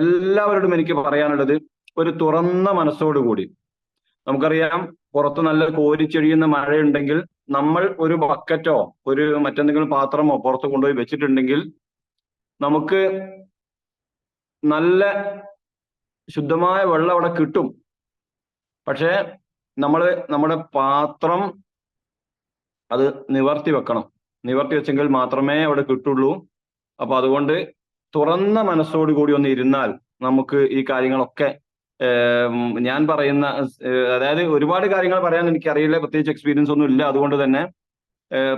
എല്ലാവരോടും എനിക്ക് പറയാനുള്ളത് ഒരു തുറന്ന മനസ്സോടുകൂടി. നമുക്കറിയാം, പുറത്ത് നല്ല കോരിച്ചൊരിയുന്ന മഴയുണ്ടെങ്കിൽ നമ്മൾ ഒരു ബക്കറ്റോ ഒരു മറ്റെന്തെങ്കിലും പാത്രമോ പുറത്ത് കൊണ്ടുപോയി വെച്ചിട്ടുണ്ടെങ്കിൽ നമുക്ക് നല്ല ശുദ്ധമായ വെള്ളം അവിടെ കിട്ടും. പക്ഷേ നമ്മുടെ പാത്രം അത് നിവർത്തി വെക്കണം. നിവർത്തി വെച്ചെങ്കിൽ മാത്രമേ അവിടെ കിട്ടുള്ളൂ. അപ്പൊ അതുകൊണ്ട് തുറന്ന മനസ്സോടു കൂടി ഒന്ന് ഇരുന്നാൽ നമുക്ക് ഈ കാര്യങ്ങളൊക്കെ ഞാൻ പറയുന്ന അതായത് ഒരുപാട് കാര്യങ്ങൾ പറയാൻ എനിക്കറിയില്ല, പ്രത്യേകിച്ച് എക്സ്പീരിയൻസ് ഒന്നും ഇല്ല. അതുകൊണ്ട് തന്നെ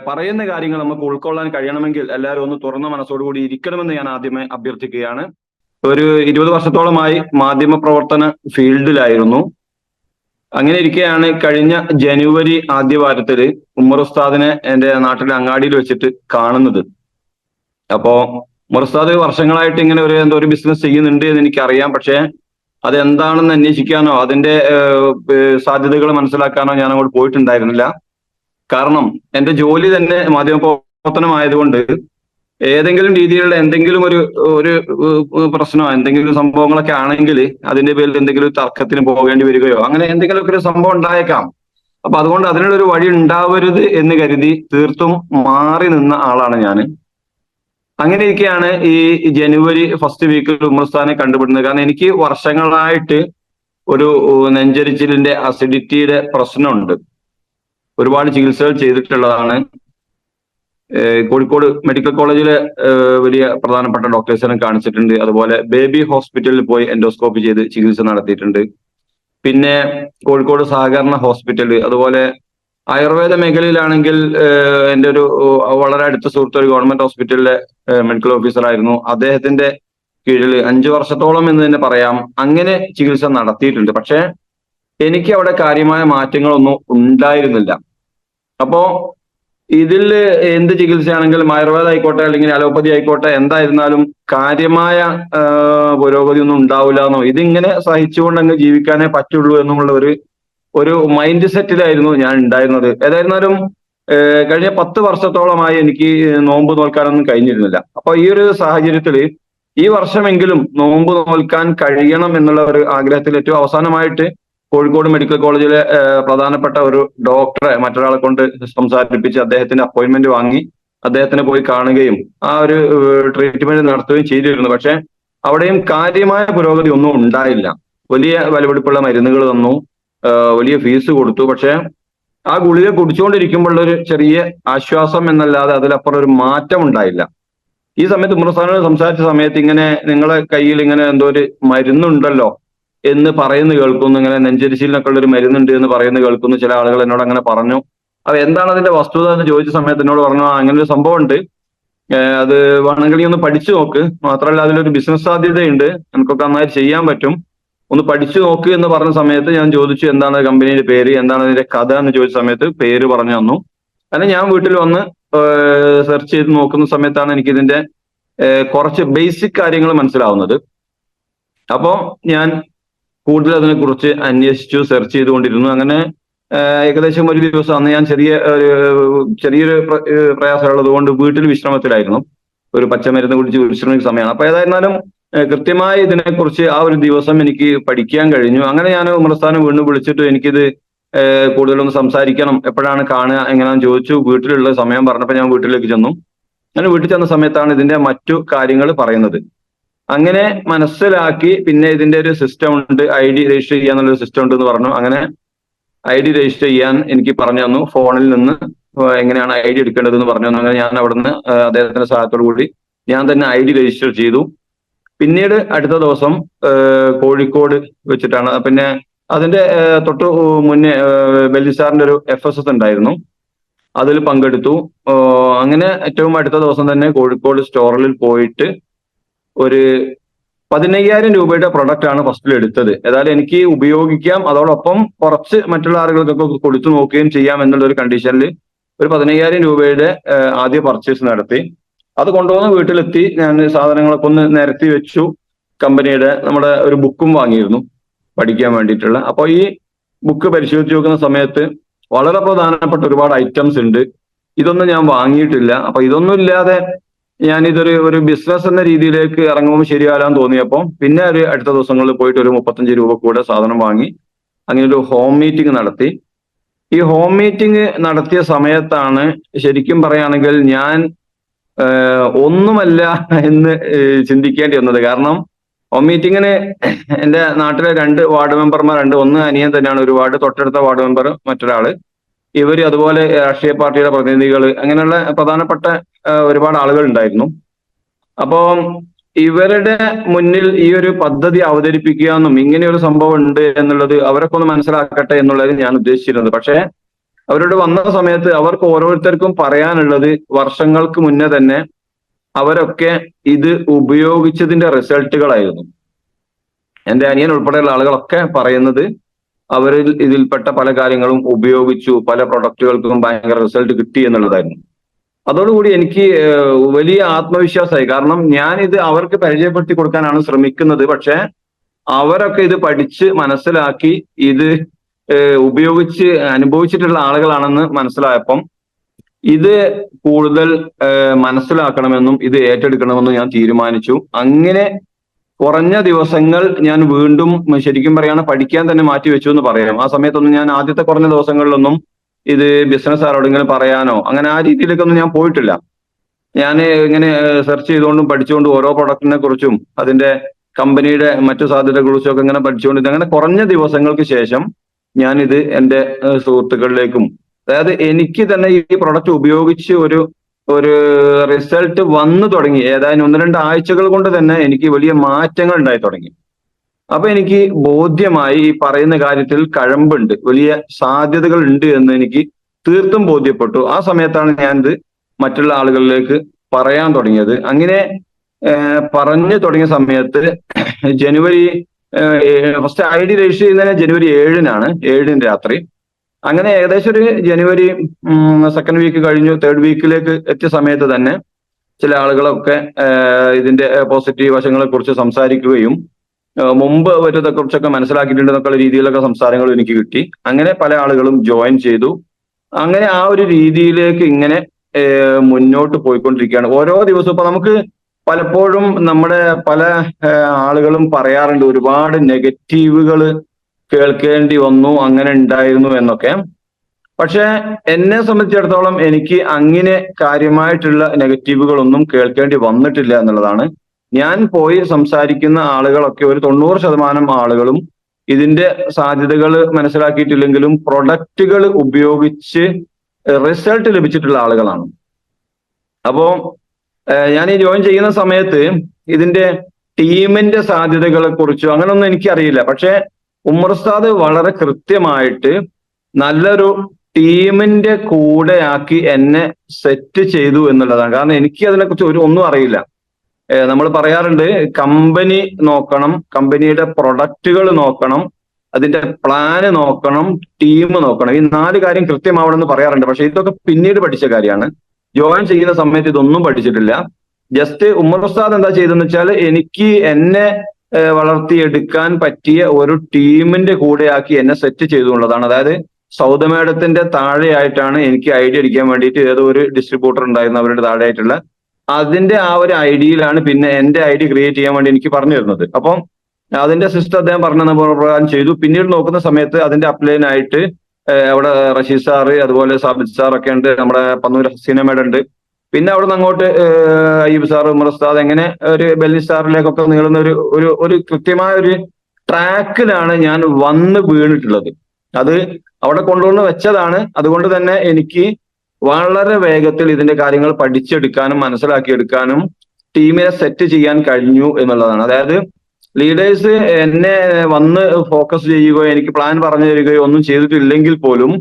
പറയുന്ന കാര്യങ്ങൾ നമുക്ക് ഉൾക്കൊള്ളാൻ കഴിയണമെങ്കിൽ എല്ലാവരും ഒന്ന് തുറന്ന മനസ്സോടു കൂടി ഇരിക്കണമെന്ന് ഞാൻ ആദ്യമേ അഭ്യർത്ഥിക്കുകയാണ്. ഒരു 20 വർഷത്തോളമായി മാധ്യമ പ്രവർത്തന ഫീൽഡിലായിരുന്നു. അങ്ങനെ ഇരിക്കെയാണ് കഴിഞ്ഞ ജനുവരി ആദ്യവാരത്തില് ഉമ്മർ ഉസ്താദിനെ എന്റെ നാട്ടിലെ അങ്ങാടിയിൽ വെച്ചിട്ട് കാണുന്നത്. അപ്പോ ഉമ്മർ ഉസ്താദ് വർഷങ്ങളായിട്ട് ഇങ്ങനെ എന്തോ ഒരു ബിസിനസ് ചെയ്യുന്നുണ്ട് എന്ന് എനിക്കറിയാം. പക്ഷേ അതെന്താണെന്ന് അന്വേഷിക്കാനോ അതിന്റെ സാധ്യതകൾ മനസ്സിലാക്കാനോ ഞാൻ അങ്ങോട്ട് പോയിട്ടുണ്ടായിരുന്നില്ല. കാരണം എന്റെ ജോലി തന്നെ മാധ്യമ പ്രവർത്തനമായതുകൊണ്ട് ഏതെങ്കിലും രീതിയിലുള്ള എന്തെങ്കിലും ഒരു പ്രശ്നമോ എന്തെങ്കിലും സംഭവങ്ങളൊക്കെ ആണെങ്കിൽ അതിന്റെ പേരിൽ എന്തെങ്കിലും തർക്കത്തിന് പോകേണ്ടി വരികയോ അങ്ങനെ എന്തെങ്കിലുമൊക്കെ ഒരു സംഭവം ഉണ്ടായേക്കാം. അപ്പൊ അതുകൊണ്ട് അതിനുള്ളൊരു വഴി ഉണ്ടാവരുത് എന്ന് കരുതി തീർത്തും മാറി നിന്ന ആളാണ് ഞാൻ. അങ്ങനെ ഇരിക്കെയാണ് ഈ ജനുവരി ഫസ്റ്റ് വീക്കിൽ ഉമ്മർ ഉസ്താദിനെ കണ്ടുപിടുന്നത്. കാരണം എനിക്ക് വർഷങ്ങളായിട്ട് ഒരു നെഞ്ചരിച്ചിലിന്റെ അസിഡിറ്റിയുടെ പ്രശ്നമുണ്ട്. ഒരുപാട് ചികിത്സകൾ ചെയ്തിട്ടുള്ളതാണ്. കോഴിക്കോട് മെഡിക്കൽ കോളേജിലെ വലിയ പ്രധാനപ്പെട്ട ഡോക്ടേഴ്സിനെ കാണിച്ചിട്ടുണ്ട്. അതുപോലെ ബേബി ഹോസ്പിറ്റലിൽ പോയി എൻഡോസ്കോപ്പി ചെയ്ത് ചികിത്സ നടത്തിയിട്ടുണ്ട്. പിന്നെ കോഴിക്കോട് സഹകരണ ഹോസ്പിറ്റല്, അതുപോലെ ആയുർവേദ മേഖലയിലാണെങ്കിൽ എൻ്റെ ഒരു വളരെ അടുത്ത സുഹൃത്ത് ഒരു ഗവൺമെന്റ് ഹോസ്പിറ്റലിലെ മെഡിക്കൽ ഓഫീസർ ആയിരുന്നു. അദ്ദേഹത്തിന്റെ കീഴിൽ 5 വർഷത്തോളം എന്ന് തന്നെ പറയാം അങ്ങനെ ചികിത്സ നടത്തിയിട്ടുണ്ട്. പക്ഷെ എനിക്ക് അവിടെ കാര്യമായ മാറ്റങ്ങളൊന്നും ഉണ്ടായിരുന്നില്ല. അപ്പോ ഇതിൽ എന്ത് ചികിത്സയാണെങ്കിലും ആയുർവേദം ആയിക്കോട്ടെ അല്ലെങ്കിൽ അലോപ്പതി ആയിക്കോട്ടെ എന്തായിരുന്നാലും കാര്യമായ പുരോഗതി ഒന്നും ഉണ്ടാവില്ല എന്നോ ഇതിങ്ങനെ സഹിച്ചുകൊണ്ട് അങ്ങ് ജീവിക്കാനേ പറ്റുള്ളൂ എന്നുള്ള ഒരു മൈൻഡ് സെറ്റിലായിരുന്നു ഞാൻ ഉണ്ടായിരുന്നത്. ഏതായിരുന്നാലും കഴിഞ്ഞ 10 വർഷത്തോളമായി എനിക്ക് നോമ്പ് നോൽക്കാനൊന്നും കഴിഞ്ഞിരുന്നില്ല. അപ്പൊ ഈ ഒരു സാഹചര്യത്തിൽ ഈ വർഷമെങ്കിലും നോമ്പ് നോൽക്കാൻ കഴിയണം എന്നുള്ള ഒരു ആഗ്രഹത്തിൽ ഏറ്റവും അവസാനമായിട്ട് കോഴിക്കോട് മെഡിക്കൽ കോളേജിലെ പ്രധാനപ്പെട്ട ഒരു ഡോക്ടറെ മറ്റൊരാളെ കൊണ്ട് സംസാരിപ്പിച്ച് അദ്ദേഹത്തിന്റെ അപ്പോയിന്റ്മെന്റ് വാങ്ങി അദ്ദേഹത്തിനെ പോയി കാണുകയും ആ ഒരു ട്രീറ്റ്മെന്റ് നടത്തുകയും ചെയ്തിരുന്നു. പക്ഷെ അവിടെയും കാര്യമായ പുരോഗതി ഒന്നും ഉണ്ടായില്ല. വലിയ വിലപിടിപ്പുള്ള മരുന്നുകൾ തന്നു, വലിയ ഫീസ് കൊടുത്തു. പക്ഷെ ആ ഗുളിക കുടിച്ചുകൊണ്ടിരിക്കുമ്പോഴുള്ള ഒരു ചെറിയ ആശ്വാസം എന്നല്ലാതെ അതിലപ്പുറം ഒരു മാറ്റം ഉണ്ടായില്ല. ഈ സമയത്ത് ഉമ്മർ ഉസ്താദിനോട് സംസാരിച്ച സമയത്ത് ഇങ്ങനെ നിങ്ങളെ കയ്യിൽ ഇങ്ങനെ എന്തോ ഒരു മരുന്നുണ്ടല്ലോ എന്ന് പറയുന്ന കേൾക്കുന്നു, ഇങ്ങനെ നെഞ്ചരിശീലിനൊക്കെ ഉള്ള ഒരു മരുന്നുണ്ട് എന്ന് പറയുന്നത് കേൾക്കുന്നു. ചില ആളുകൾ എന്നോട് അങ്ങനെ പറഞ്ഞു. അത് എന്താണ് അതിന്റെ വസ്തുത എന്ന് ചോദിച്ച സമയത്ത് എന്നോട് പറഞ്ഞു, അങ്ങനെ ഒരു സംഭവം ഉണ്ട്, അത് വേണമെങ്കിൽ നീ ഒന്ന് പഠിച്ചു നോക്ക്, മാത്രമല്ല അതിലൊരു ബിസിനസ് സാധ്യതയുണ്ട്, നമുക്കൊക്കെ നന്നായി ചെയ്യാൻ പറ്റും, ഒന്ന് പഠിച്ചു നോക്ക് എന്ന് പറഞ്ഞ സമയത്ത് ഞാൻ ചോദിച്ചു എന്താണ് കമ്പനിയുടെ പേര്, എന്താണ് അതിന്റെ കഥ എന്ന് ചോദിച്ച സമയത്ത് പേര് പറഞ്ഞു തന്നു. അങ്ങനെ ഞാൻ വീട്ടിൽ വന്ന് സെർച്ച് ചെയ്ത് നോക്കുന്ന സമയത്താണ് എനിക്ക് ഇതിന്റെ കുറച്ച് ബേസിക് കാര്യങ്ങൾ മനസ്സിലാവുന്നത്. അപ്പോ ഞാൻ കൂടുതൽ അതിനെക്കുറിച്ച് അന്വേഷിച്ചു, സെർച്ച് ചെയ്തുകൊണ്ടിരുന്നു. അങ്ങനെ ഏകദേശം ഒരു ദിവസം അന്ന് ഞാൻ ചെറിയൊരു പ്രയാസമുള്ളത് കൊണ്ട് വീട്ടിൽ വിശ്രമത്തിലായിരുന്നു. ഒരു പച്ചമരുന്ന് കുടിച്ച് വിശ്രമിക്കുന്ന സമയമാണ്. അപ്പൊ ഏതായിരുന്നാലും കൃത്യമായി ഇതിനെക്കുറിച്ച് ആ ഒരു ദിവസം എനിക്ക് പഠിക്കാൻ കഴിഞ്ഞു. അങ്ങനെ ഞാൻ ഉമ്മർ ഉസ്താദിനെ വീണ്ടും വിളിച്ചിട്ട് എനിക്കിത് കൂടുതലൊന്ന് സംസാരിക്കണം, എപ്പോഴാണ് കാണുക എങ്ങനെയാണെന്ന് ചോദിച്ചു. വീട്ടിലുള്ള സമയം പറഞ്ഞപ്പോൾ ഞാൻ വീട്ടിലേക്ക് ചെന്നു. ഞാൻ വീട്ടിൽ ചെന്ന സമയത്താണ് ഇതിന്റെ മറ്റു കാര്യങ്ങൾ പറയുന്നത്. അങ്ങനെ മനസ്സിലാക്കി. പിന്നെ ഇതിന്റെ ഒരു സിസ്റ്റം ഉണ്ട്, ID രജിസ്റ്റർ ചെയ്യാന്നുള്ളൊരു സിസ്റ്റം ഉണ്ട് എന്ന് പറഞ്ഞു. അങ്ങനെ ID രജിസ്റ്റർ ചെയ്യാൻ എനിക്ക് പറഞ്ഞു തന്നു. ഫോണിൽ നിന്ന് എങ്ങനെയാണ് ID എടുക്കേണ്ടതെന്ന് പറഞ്ഞു തന്നു. അങ്ങനെ ഞാൻ അവിടുന്ന് അദ്ദേഹത്തിന്റെ സഹായത്തോടു കൂടി ഞാൻ തന്നെ ID രജിസ്റ്റർ ചെയ്തു. പിന്നീട് അടുത്ത ദിവസം കോഴിക്കോട് വെച്ചിട്ടാണ്, പിന്നെ അതിന്റെ തൊട്ട് മുന്നേ ബെല്ലിസാറിന്റെ ഒരു FSS ഉണ്ടായിരുന്നു, അതിൽ പങ്കെടുത്തു. അങ്ങനെ ഏറ്റവും അടുത്ത ദിവസം തന്നെ കോഴിക്കോട് സ്റ്റോറിൽ പോയിട്ട് ഒരു 15,000 രൂപയുടെ പ്രൊഡക്റ്റ് ആണ് ഫസ്റ്റിൽ എടുത്തത്. ഏതായാലും എനിക്ക് ഉപയോഗിക്കാം, അതോടൊപ്പം കുറച്ച് മറ്റുള്ള ആളുകൾക്കൊക്കെ കൊടുത്തു നോക്കുകയും ചെയ്യാം എന്നുള്ള ഒരു കണ്ടീഷനിൽ ഒരു 15,000 രൂപയുടെ ആദ്യ പർച്ചേസ് നടത്തി. അത് കൊണ്ടുവന്ന് വീട്ടിലെത്തി ഞാൻ സാധനങ്ങളൊക്കെ ഒന്ന് നിരത്തി വെച്ചു. കമ്പനിയുടെ നമ്മുടെ ഒരു ബുക്കും വാങ്ങിയിരുന്നു പഠിക്കാൻ വേണ്ടിയിട്ടുള്ള. അപ്പൊ ഈ ബുക്ക് പരിശോധിച്ച് നോക്കുന്ന സമയത്ത് വളരെ പ്രധാനപ്പെട്ട ഒരുപാട് ഐറ്റംസ് ഉണ്ട്. ഇതൊന്നും ഞാൻ വാങ്ങിയിട്ടില്ല. അപ്പൊ ഇതൊന്നും ഇല്ലാതെ ഞാനിതൊരു ബിസിനസ് എന്ന രീതിയിലേക്ക് ഇറങ്ങുമ്പോൾ ശരിയാലാന്ന് തോന്നിയപ്പോൾ പിന്നെ ഒരു അടുത്ത ദിവസങ്ങളിൽ പോയിട്ട് ഒരു 35 രൂപ കൂടെ സാധനം വാങ്ങി അങ്ങനെ ഒരു ഹോം മീറ്റിംഗ് നടത്തി. ഈ ഹോം മീറ്റിംഗ് നടത്തിയ സമയത്താണ് ശരിക്കും പറയുകയാണെങ്കിൽ ഞാൻ ഒന്നുമല്ല എന്ന് ചിന്തിക്കേണ്ടി വന്നത്. കാരണം ഹോം മീറ്റിങ്ങിന് എന്റെ നാട്ടിലെ 2 വാർഡ് മെമ്പർമാരുണ്ട്. ഒന്ന് അനിയൻ തന്നെയാണ് ഒരു വാർഡ്, തൊട്ടടുത്ത വാർഡ് മെമ്പർ മറ്റൊരാള്. ഇവര് അതുപോലെ രാഷ്ട്രീയ പാർട്ടിയുടെ പ്രതിനിധികൾ, അങ്ങനെയുള്ള പ്രധാനപ്പെട്ട ഒരുപാട് ആളുകൾ ഉണ്ടായിരുന്നു. അപ്പോ ഇവരുടെ മുന്നിൽ ഈ ഒരു പദ്ധതി അവതരിപ്പിക്കുക എന്നും ഇങ്ങനെ ഒരു സംഭവം ഉണ്ട് എന്നുള്ളത് അവരൊക്കെ ഒന്ന് മനസ്സിലാക്കട്ടെ എന്നുള്ളത് ഞാൻ ഉദ്ദേശിച്ചിരുന്നത്. പക്ഷേ അവരോട് വന്ന സമയത്ത് അവർക്ക് ഓരോരുത്തർക്കും പറയാനുള്ളത് വർഷങ്ങൾക്ക് മുന്നേ തന്നെ അവരൊക്കെ ഇത് ഉപയോഗിച്ചതിന്റെ റിസൾട്ടുകളായിരുന്നു. എന്റെ അനിയൻ ഉൾപ്പെടെയുള്ള ആളുകളൊക്കെ പറയുന്നത് അവരിൽ ഇതിൽപ്പെട്ട പല കാര്യങ്ങളും ഉപയോഗിച്ചു, പല പ്രൊഡക്റ്റുകൾക്കും ഭയങ്കര റിസൾട്ട് കിട്ടി എന്നുള്ളതായിരുന്നു. അതോടുകൂടി എനിക്ക് വലിയ ആത്മവിശ്വാസമായി. കാരണം ഞാൻ ഇത് അവർക്ക് പരിചയപ്പെടുത്തി കൊടുക്കാനാണ് ശ്രമിക്കുന്നത്. പക്ഷെ അവരൊക്കെ ഇത് പഠിച്ച് മനസ്സിലാക്കി ഇത് ഉപയോഗിച്ച് അനുഭവിച്ചിട്ടുള്ള ആളുകളാണെന്ന് മനസ്സിലായപ്പം ഇത് കൂടുതൽ മനസ്സിലാക്കണമെന്നും ഇത് ഏറ്റെടുക്കണമെന്നും ഞാൻ തീരുമാനിച്ചു. അങ്ങനെ കുറഞ്ഞ ദിവസങ്ങൾ ഞാൻ വീണ്ടും ശരിക്കും പറയാണ് പഠിക്കാൻ തന്നെ മാറ്റി വെച്ചു എന്ന് പറയാം. ആ സമയത്തൊന്നും ഞാൻ ആദ്യത്തെ കുറഞ്ഞ ദിവസങ്ങളിലൊന്നും ഇത് ബിസിനസ് ആരോടെങ്കിലും പറയാനോ അങ്ങനെ ആ രീതിയിലേക്കൊന്നും ഞാൻ പോയിട്ടില്ല. ഞാൻ ഇങ്ങനെ സെർച്ച് ചെയ്തുകൊണ്ടും പഠിച്ചുകൊണ്ടും ഓരോ പ്രൊഡക്റ്റിനെ കുറിച്ചും അതിന്റെ കമ്പനിയുടെ മറ്റു സാധ്യതകളെ കുറിച്ചും ഒക്കെ ഇങ്ങനെ പഠിച്ചുകൊണ്ട് അങ്ങനെ കുറഞ്ഞ ദിവസങ്ങൾക്ക് ശേഷം ഞാനിത് എൻ്റെ സുഹൃത്തുക്കളിലേക്കും, അതായത് എനിക്ക് തന്നെ ഈ പ്രൊഡക്റ്റ് ഉപയോഗിച്ച് ഒരു റിസൾട്ട് വന്നു തുടങ്ങി. ഏതായാലും 1-2 ആഴ്ചകൾ കൊണ്ട് തന്നെ എനിക്ക് വലിയ മാറ്റങ്ങൾ ഉണ്ടായി തുടങ്ങി. അപ്പൊ എനിക്ക് ബോധ്യമായി ഈ പറയുന്ന കാര്യത്തിൽ കഴമ്പുണ്ട്, വലിയ സാധ്യതകൾ ഉണ്ട് എന്ന് എനിക്ക് തീർത്തും ബോധ്യപ്പെട്ടു. ആ സമയത്താണ് ഞാനിത് മറ്റുള്ള ആളുകളിലേക്ക് പറയാൻ തുടങ്ങിയത്. അങ്ങനെ പറഞ്ഞു തുടങ്ങിയ സമയത്ത് ജനുവരി ഫസ്റ്റ് ID രജിസ്റ്റർ ചെയ്യുന്നതിന് ജനുവരി 7-നാണ്, 7 രാത്രി. അങ്ങനെ ഏകദേശം ഒരു ജനുവരി 2nd വീക്ക് കഴിഞ്ഞു, 3rd വീക്കിലേക്ക് എത്തിയ സമയത്ത് തന്നെ ചില ആളുകളൊക്കെ ഇതിന്റെ പോസിറ്റീവ് വശങ്ങളെ കുറിച്ച് സംസാരിക്കുകയും മുമ്പ് അവരതെ കുറിച്ചൊക്കെ മനസ്സിലാക്കിയിട്ടുണ്ടെന്നൊക്കെയുള്ള രീതിയിലൊക്കെ സംസാരങ്ങളും എനിക്ക് കിട്ടി. അങ്ങനെ പല ആളുകളും ജോയിൻ ചെയ്തു. അങ്ങനെ ആ ഒരു രീതിയിലേക്ക് ഇങ്ങനെ മുന്നോട്ട് പോയിക്കൊണ്ടിരിക്കുകയാണ്. ഓരോ ദിവസവും ഇപ്പൊ നമുക്ക് പലപ്പോഴും നമ്മുടെ പല ആളുകളും പറയാറുണ്ട് ഒരുപാട് നെഗറ്റീവുകൾ കേൾക്കേണ്ടി വന്നു, അങ്ങനെ ഉണ്ടായിരുന്നു എന്നൊക്കെ. പക്ഷെ എന്നെ സംബന്ധിച്ചിടത്തോളം എനിക്ക് അങ്ങനെ കാര്യമായിട്ടുള്ള നെഗറ്റീവുകളൊന്നും കേൾക്കേണ്ടി വന്നിട്ടില്ല എന്നുള്ളതാണ്. ഞാൻ പോയി സംസാരിക്കുന്ന ആളുകളൊക്കെ ഒരു 90% ആളുകളും ഇതിന്റെ സാധ്യതകൾ മനസ്സിലാക്കിയിട്ടില്ലെങ്കിലും പ്രൊഡക്റ്റുകൾ ഉപയോഗിച്ച് റിസൾട്ട് ലഭിച്ചിട്ടുള്ള ആളുകളാണ്. അപ്പോ ഞാൻ ഈ ജോയിൻ ചെയ്യുന്ന സമയത്ത് ഇതിന്റെ ടീമിന്റെ സാധ്യതകളെ കുറിച്ചോ അങ്ങനൊന്നും എനിക്കറിയില്ല. പക്ഷെ ഉമർ ഉസ്താദ് വളരെ കൃത്യമായിട്ട് നല്ലൊരു ടീമിന്റെ കൂടെയാക്കി എന്നെ സെറ്റ് ചെയ്തു എന്നുള്ളതാണ്. കാരണം എനിക്ക് അതിനെക്കുറിച്ച് ഒന്നും അറിയില്ല. നമ്മൾ പറയാറുണ്ട് കമ്പനി നോക്കണം, കമ്പനിയുടെ പ്രൊഡക്റ്റുകൾ നോക്കണം, അതിന്റെ പ്ലാന് നോക്കണം, ടീം നോക്കണം. ഈ 4 കാര്യം കൃത്യമാവണമെന്ന് പറയാറുണ്ട്. പക്ഷെ ഇതൊക്കെ പിന്നീട് പഠിച്ച കാര്യമാണ്. ജോയിൻ ചെയ്യുന്ന സമയത്ത് ഇതൊന്നും പഠിച്ചിട്ടില്ല. ജസ്റ്റ് ഉമർ ഉസ്താദ് എന്താ ചെയ്തെന്ന് വെച്ചാൽ എനിക്ക് എന്നെ വളർത്തിയെടുക്കാൻ പറ്റിയ ഒരു ടീമിന്റെ കൂടെയാക്കി എന്നെ സെറ്റ് ചെയ്തു എന്നുള്ളതാണ്. അതായത് സൗദ മേഡത്തിന്റെ താഴെയായിട്ടാണ് എനിക്ക് ID അടിക്കാൻ വേണ്ടിയിട്ട് ഏതോ ഒരു ഡിസ്ട്രിബ്യൂട്ടർ ഉണ്ടായിരുന്നു, അവരുടെ താഴെയായിട്ടുള്ള അതിന്റെ ആ ഒരു ഐഡിയിലാണ് പിന്നെ എന്റെ ID ക്രിയേറ്റ് ചെയ്യാൻ വേണ്ടി എനിക്ക് പറഞ്ഞു തരുന്നത്. അപ്പം അതിന്റെ സിസ്റ്റം അദ്ദേഹം പറഞ്ഞ പ്രകാരം ചെയ്തു. പിന്നീട് നോക്കുന്ന സമയത്ത് അതിന്റെ അപ്ലൈനായിട്ട് അവിടെ റഷീദ് സാറ്, അതുപോലെ സാബിത് സാർ ഒക്കെ ഉണ്ട്, നമ്മുടെ പന്നൂർ ഹസീന മേഡം ഉണ്ട്. പിന്നെ അവിടെ നിന്ന് അങ്ങോട്ട് അയ്യൂബ് സാർ, ഉമർ ഉസ്താദ്, എങ്ങനെ ഒരു ബെല്ലി സ്റ്റാറിലേക്കൊക്കെ നീളുന്ന ഒരു കൃത്യമായ ഒരു ട്രാക്കിലാണ് ഞാൻ വന്ന് വീണിട്ടുള്ളത്. അത് അവിടെ കൊണ്ടുവന്ന് വെച്ചതാണ്. അതുകൊണ്ട് തന്നെ എനിക്ക് വളരെ വേഗത്തിൽ ഇതിന്റെ കാര്യങ്ങൾ പഠിച്ചെടുക്കാനും മനസ്സിലാക്കിയെടുക്കാനും ടീമിനെ സെറ്റ് ചെയ്യാൻ കഴിഞ്ഞു എന്നുള്ളതാണ്. അതായത് ലീഡേഴ്സ് എന്നെ വന്ന് ഫോക്കസ് ചെയ്യുകയോ എനിക്ക് പ്ലാൻ പറഞ്ഞു തരികയോ ഒന്നും ചെയ്തിട്ടില്ലെങ്കിൽ പോലും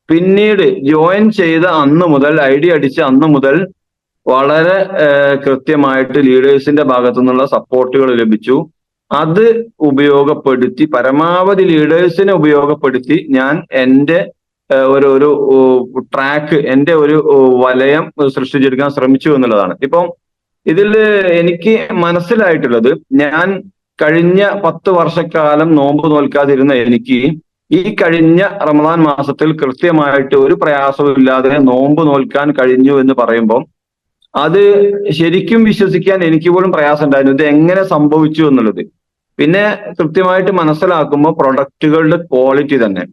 പിന്നീട് ജോയിൻ ചെയ്ത അന്ന് മുതൽ ID അടിച്ച അന്ന് മുതൽ വളരെ കൃത്യമായിട്ട് ലീഡേഴ്സിന്റെ ഭാഗത്തു നിന്നുള്ള സപ്പോർട്ടുകൾ ലഭിച്ചു. അത് ഉപയോഗപ്പെടുത്തി പരമാവധി ലീഡേഴ്സിനെ ഉപയോഗപ്പെടുത്തി ഞാൻ എൻ്റെ ഒരു ട്രാക്ക്, എൻ്റെ ഒരു വലയം സൃഷ്ടിച്ചെടുക്കാൻ ശ്രമിച്ചു എന്നുള്ളതാണ്. ഇപ്പം ഇതിൽ എനിക്ക് മനസ്സിലായിട്ടുള്ളത്, ഞാൻ കഴിഞ്ഞ 10 വർഷക്കാലം നോമ്പ് നോൽക്കാതിരുന്ന എനിക്ക് ഈ കഴിഞ്ഞ റമദാൻ മാസത്തിൽ കൃത്യമായിട്ട് ഒരു പ്രയാസവും ഇല്ലാതെ നോമ്പ് നോൽക്കാൻ കഴിഞ്ഞു എന്ന് പറയുമ്പോൾ അത് ശരിക്കും വിശ്വസിക്കാൻ എനിക്ക് പോലും പ്രയാസം ഉണ്ടായിരുന്നു, ഇത് എങ്ങനെ സംഭവിച്ചു എന്നുള്ളത്. പിന്നെ കൃത്യമായിട്ട് മനസ്സിലാക്കുമ്പോൾ പ്രൊഡക്റ്റുകളുടെ ക്വാളിറ്റി തന്നെ.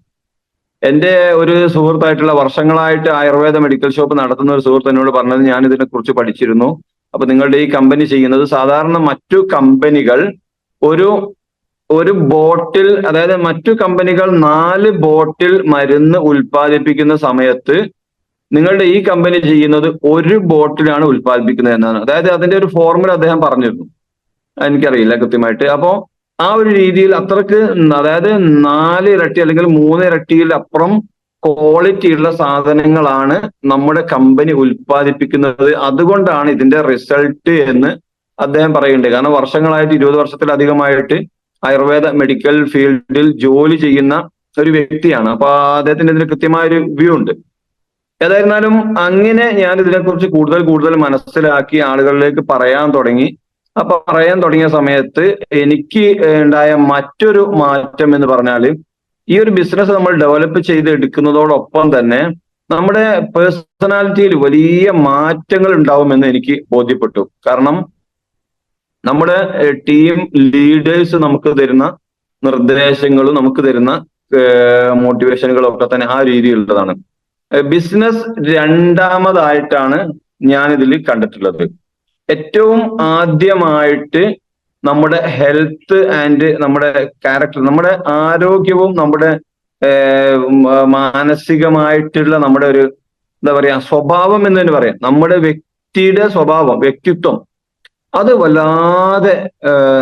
എന്റെ ഒരു സുഹൃത്തായിട്ടുള്ള, വർഷങ്ങളായിട്ട് ആയുർവേദ മെഡിക്കൽ ഷോപ്പ് നടത്തുന്ന ഒരു സുഹൃത്ത് എന്നോട് പറഞ്ഞത്, ഞാൻ ഇതിനെ കുറിച്ച് പഠിച്ചിരുന്നു. അപ്പൊ നിങ്ങളുടെ ഈ കമ്പനി ചെയ്യുന്നത്, സാധാരണ മറ്റു കമ്പനികൾ ഒരു ഒരു ബോട്ടിൽ, അതായത് മറ്റു കമ്പനികൾ 4 ബോട്ടിൽ മരുന്ന് ഉൽപ്പാദിപ്പിക്കുന്ന സമയത്ത് നിങ്ങളുടെ ഈ കമ്പനി ചെയ്യുന്നത് 1 ബോട്ടിലാണ് ഉൽപ്പാദിപ്പിക്കുന്നത് എന്നാണ്. അതായത് അതിന്റെ ഒരു ഫോർമുല അദ്ദേഹം പറഞ്ഞിരുന്നു, എനിക്കറിയില്ല കൃത്യമായിട്ട്. അപ്പോ ആ ഒരു രീതിയിൽ അത്രക്ക്, അതായത് 4 ഇരട്ടി അല്ലെങ്കിൽ 3 ഇരട്ടിയിൽ അപ്പുറം ക്വാളിറ്റി ഉള്ള സാധനങ്ങളാണ് നമ്മുടെ കമ്പനി ഉൽപ്പാദിപ്പിക്കുന്നത്. അതുകൊണ്ടാണ് ഇതിന്റെ റിസൾട്ട് എന്ന് അദ്ദേഹം പറയുന്നുണ്ട്. കാരണം വർഷങ്ങളായിട്ട്, 20 വർഷത്തിലധികമായിട്ട് ആയുർവേദ മെഡിക്കൽ ഫീൽഡിൽ ജോലി ചെയ്യുന്ന ഒരു വ്യക്തിയാണ്. അപ്പൊ അദ്ദേഹത്തിന് ഇതിന് കൃത്യമായ ഒരു വ്യൂ ഉണ്ട്. ഏതായിരുന്നാലും അങ്ങനെ ഞാൻ ഇതിനെക്കുറിച്ച് കൂടുതൽ മനസ്സിലാക്കി ആളുകളിലേക്ക് പറയാൻ തുടങ്ങി. അപ്പൊ പറയാൻ തുടങ്ങിയ സമയത്ത് എനിക്ക് ഉണ്ടായ മറ്റൊരു മാറ്റം എന്ന് പറഞ്ഞാൽ, ഈ ഒരു ബിസിനസ് നമ്മൾ ഡെവലപ്പ് ചെയ്തെടുക്കുന്നതോടൊപ്പം തന്നെ നമ്മുടെ പേഴ്സണാലിറ്റിയിൽ വലിയ മാറ്റങ്ങൾ ഉണ്ടാവുമെന്ന് എനിക്ക് ബോധ്യപ്പെട്ടു. കാരണം നമ്മുടെ ടീം ലീഡേഴ്സ് നമുക്ക് തരുന്ന നിർദ്ദേശങ്ങളും നമുക്ക് തരുന്ന മോട്ടിവേഷനുകളും ഒക്കെ തന്നെ ആ രീതിയിലുള്ളതാണ്. ബിസിനസ് രണ്ടാമതായിട്ടാണ് ഞാൻ ഇതിൽ കണ്ടിട്ടുള്ളത്. ഏറ്റവും ആദ്യമായിട്ട് നമ്മുടെ ഹെൽത്ത് ആൻഡ് നമ്മുടെ ക്യാരക്ടർ, നമ്മുടെ ആരോഗ്യവും നമ്മുടെ മാനസികമായിട്ടുള്ള നമ്മുടെ ഒരു എന്താ പറയാ സ്വഭാവം എന്ന് തന്നെ പറയാം, നമ്മുടെ വ്യക്തിയുടെ സ്വഭാവം, വ്യക്തിത്വം, അത് വല്ലാതെ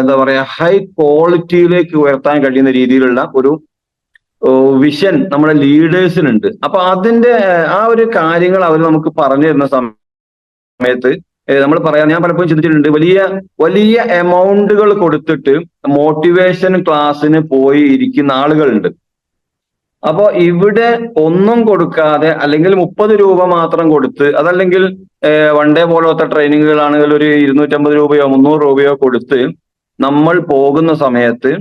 എന്താ പറയാ ഹൈ ക്വാളിറ്റിയിലേക്ക് ഉയർത്താൻ കഴിയുന്ന രീതിയിലുള്ള ഒരു വിഷൻ നമ്മുടെ ലീഡേഴ്സിനുണ്ട്. അപ്പൊ അതിന്റെ ആ ഒരു കാര്യങ്ങൾ അവർ നമുക്ക് പറഞ്ഞു തരുന്ന സമയത്ത് നമ്മൾ പറയാൻ, ഞാൻ പലപ്പോഴും ചിന്തിച്ചിട്ടുണ്ട്, വലിയ വലിയ എമൗണ്ടുകൾ കൊടുത്തിട്ട് മോട്ടിവേഷൻ ക്ലാസ്സിന് പോയി ഇരിക്കുന്ന ആളുകളുണ്ട്. അപ്പൊ ഇവിടെ ഒന്നും കൊടുക്കാതെ, അല്ലെങ്കിൽ 30 രൂപ മാത്രം കൊടുത്ത്, അതല്ലെങ്കിൽ വൺ ഡേ പോലത്തെ ട്രെയിനിങ്ങുകളാണെങ്കിൽ ഒരു 250 രൂപയോ 300 രൂപയോ കൊടുത്ത് നമ്മൾ പോകുന്ന സമയത്ത്,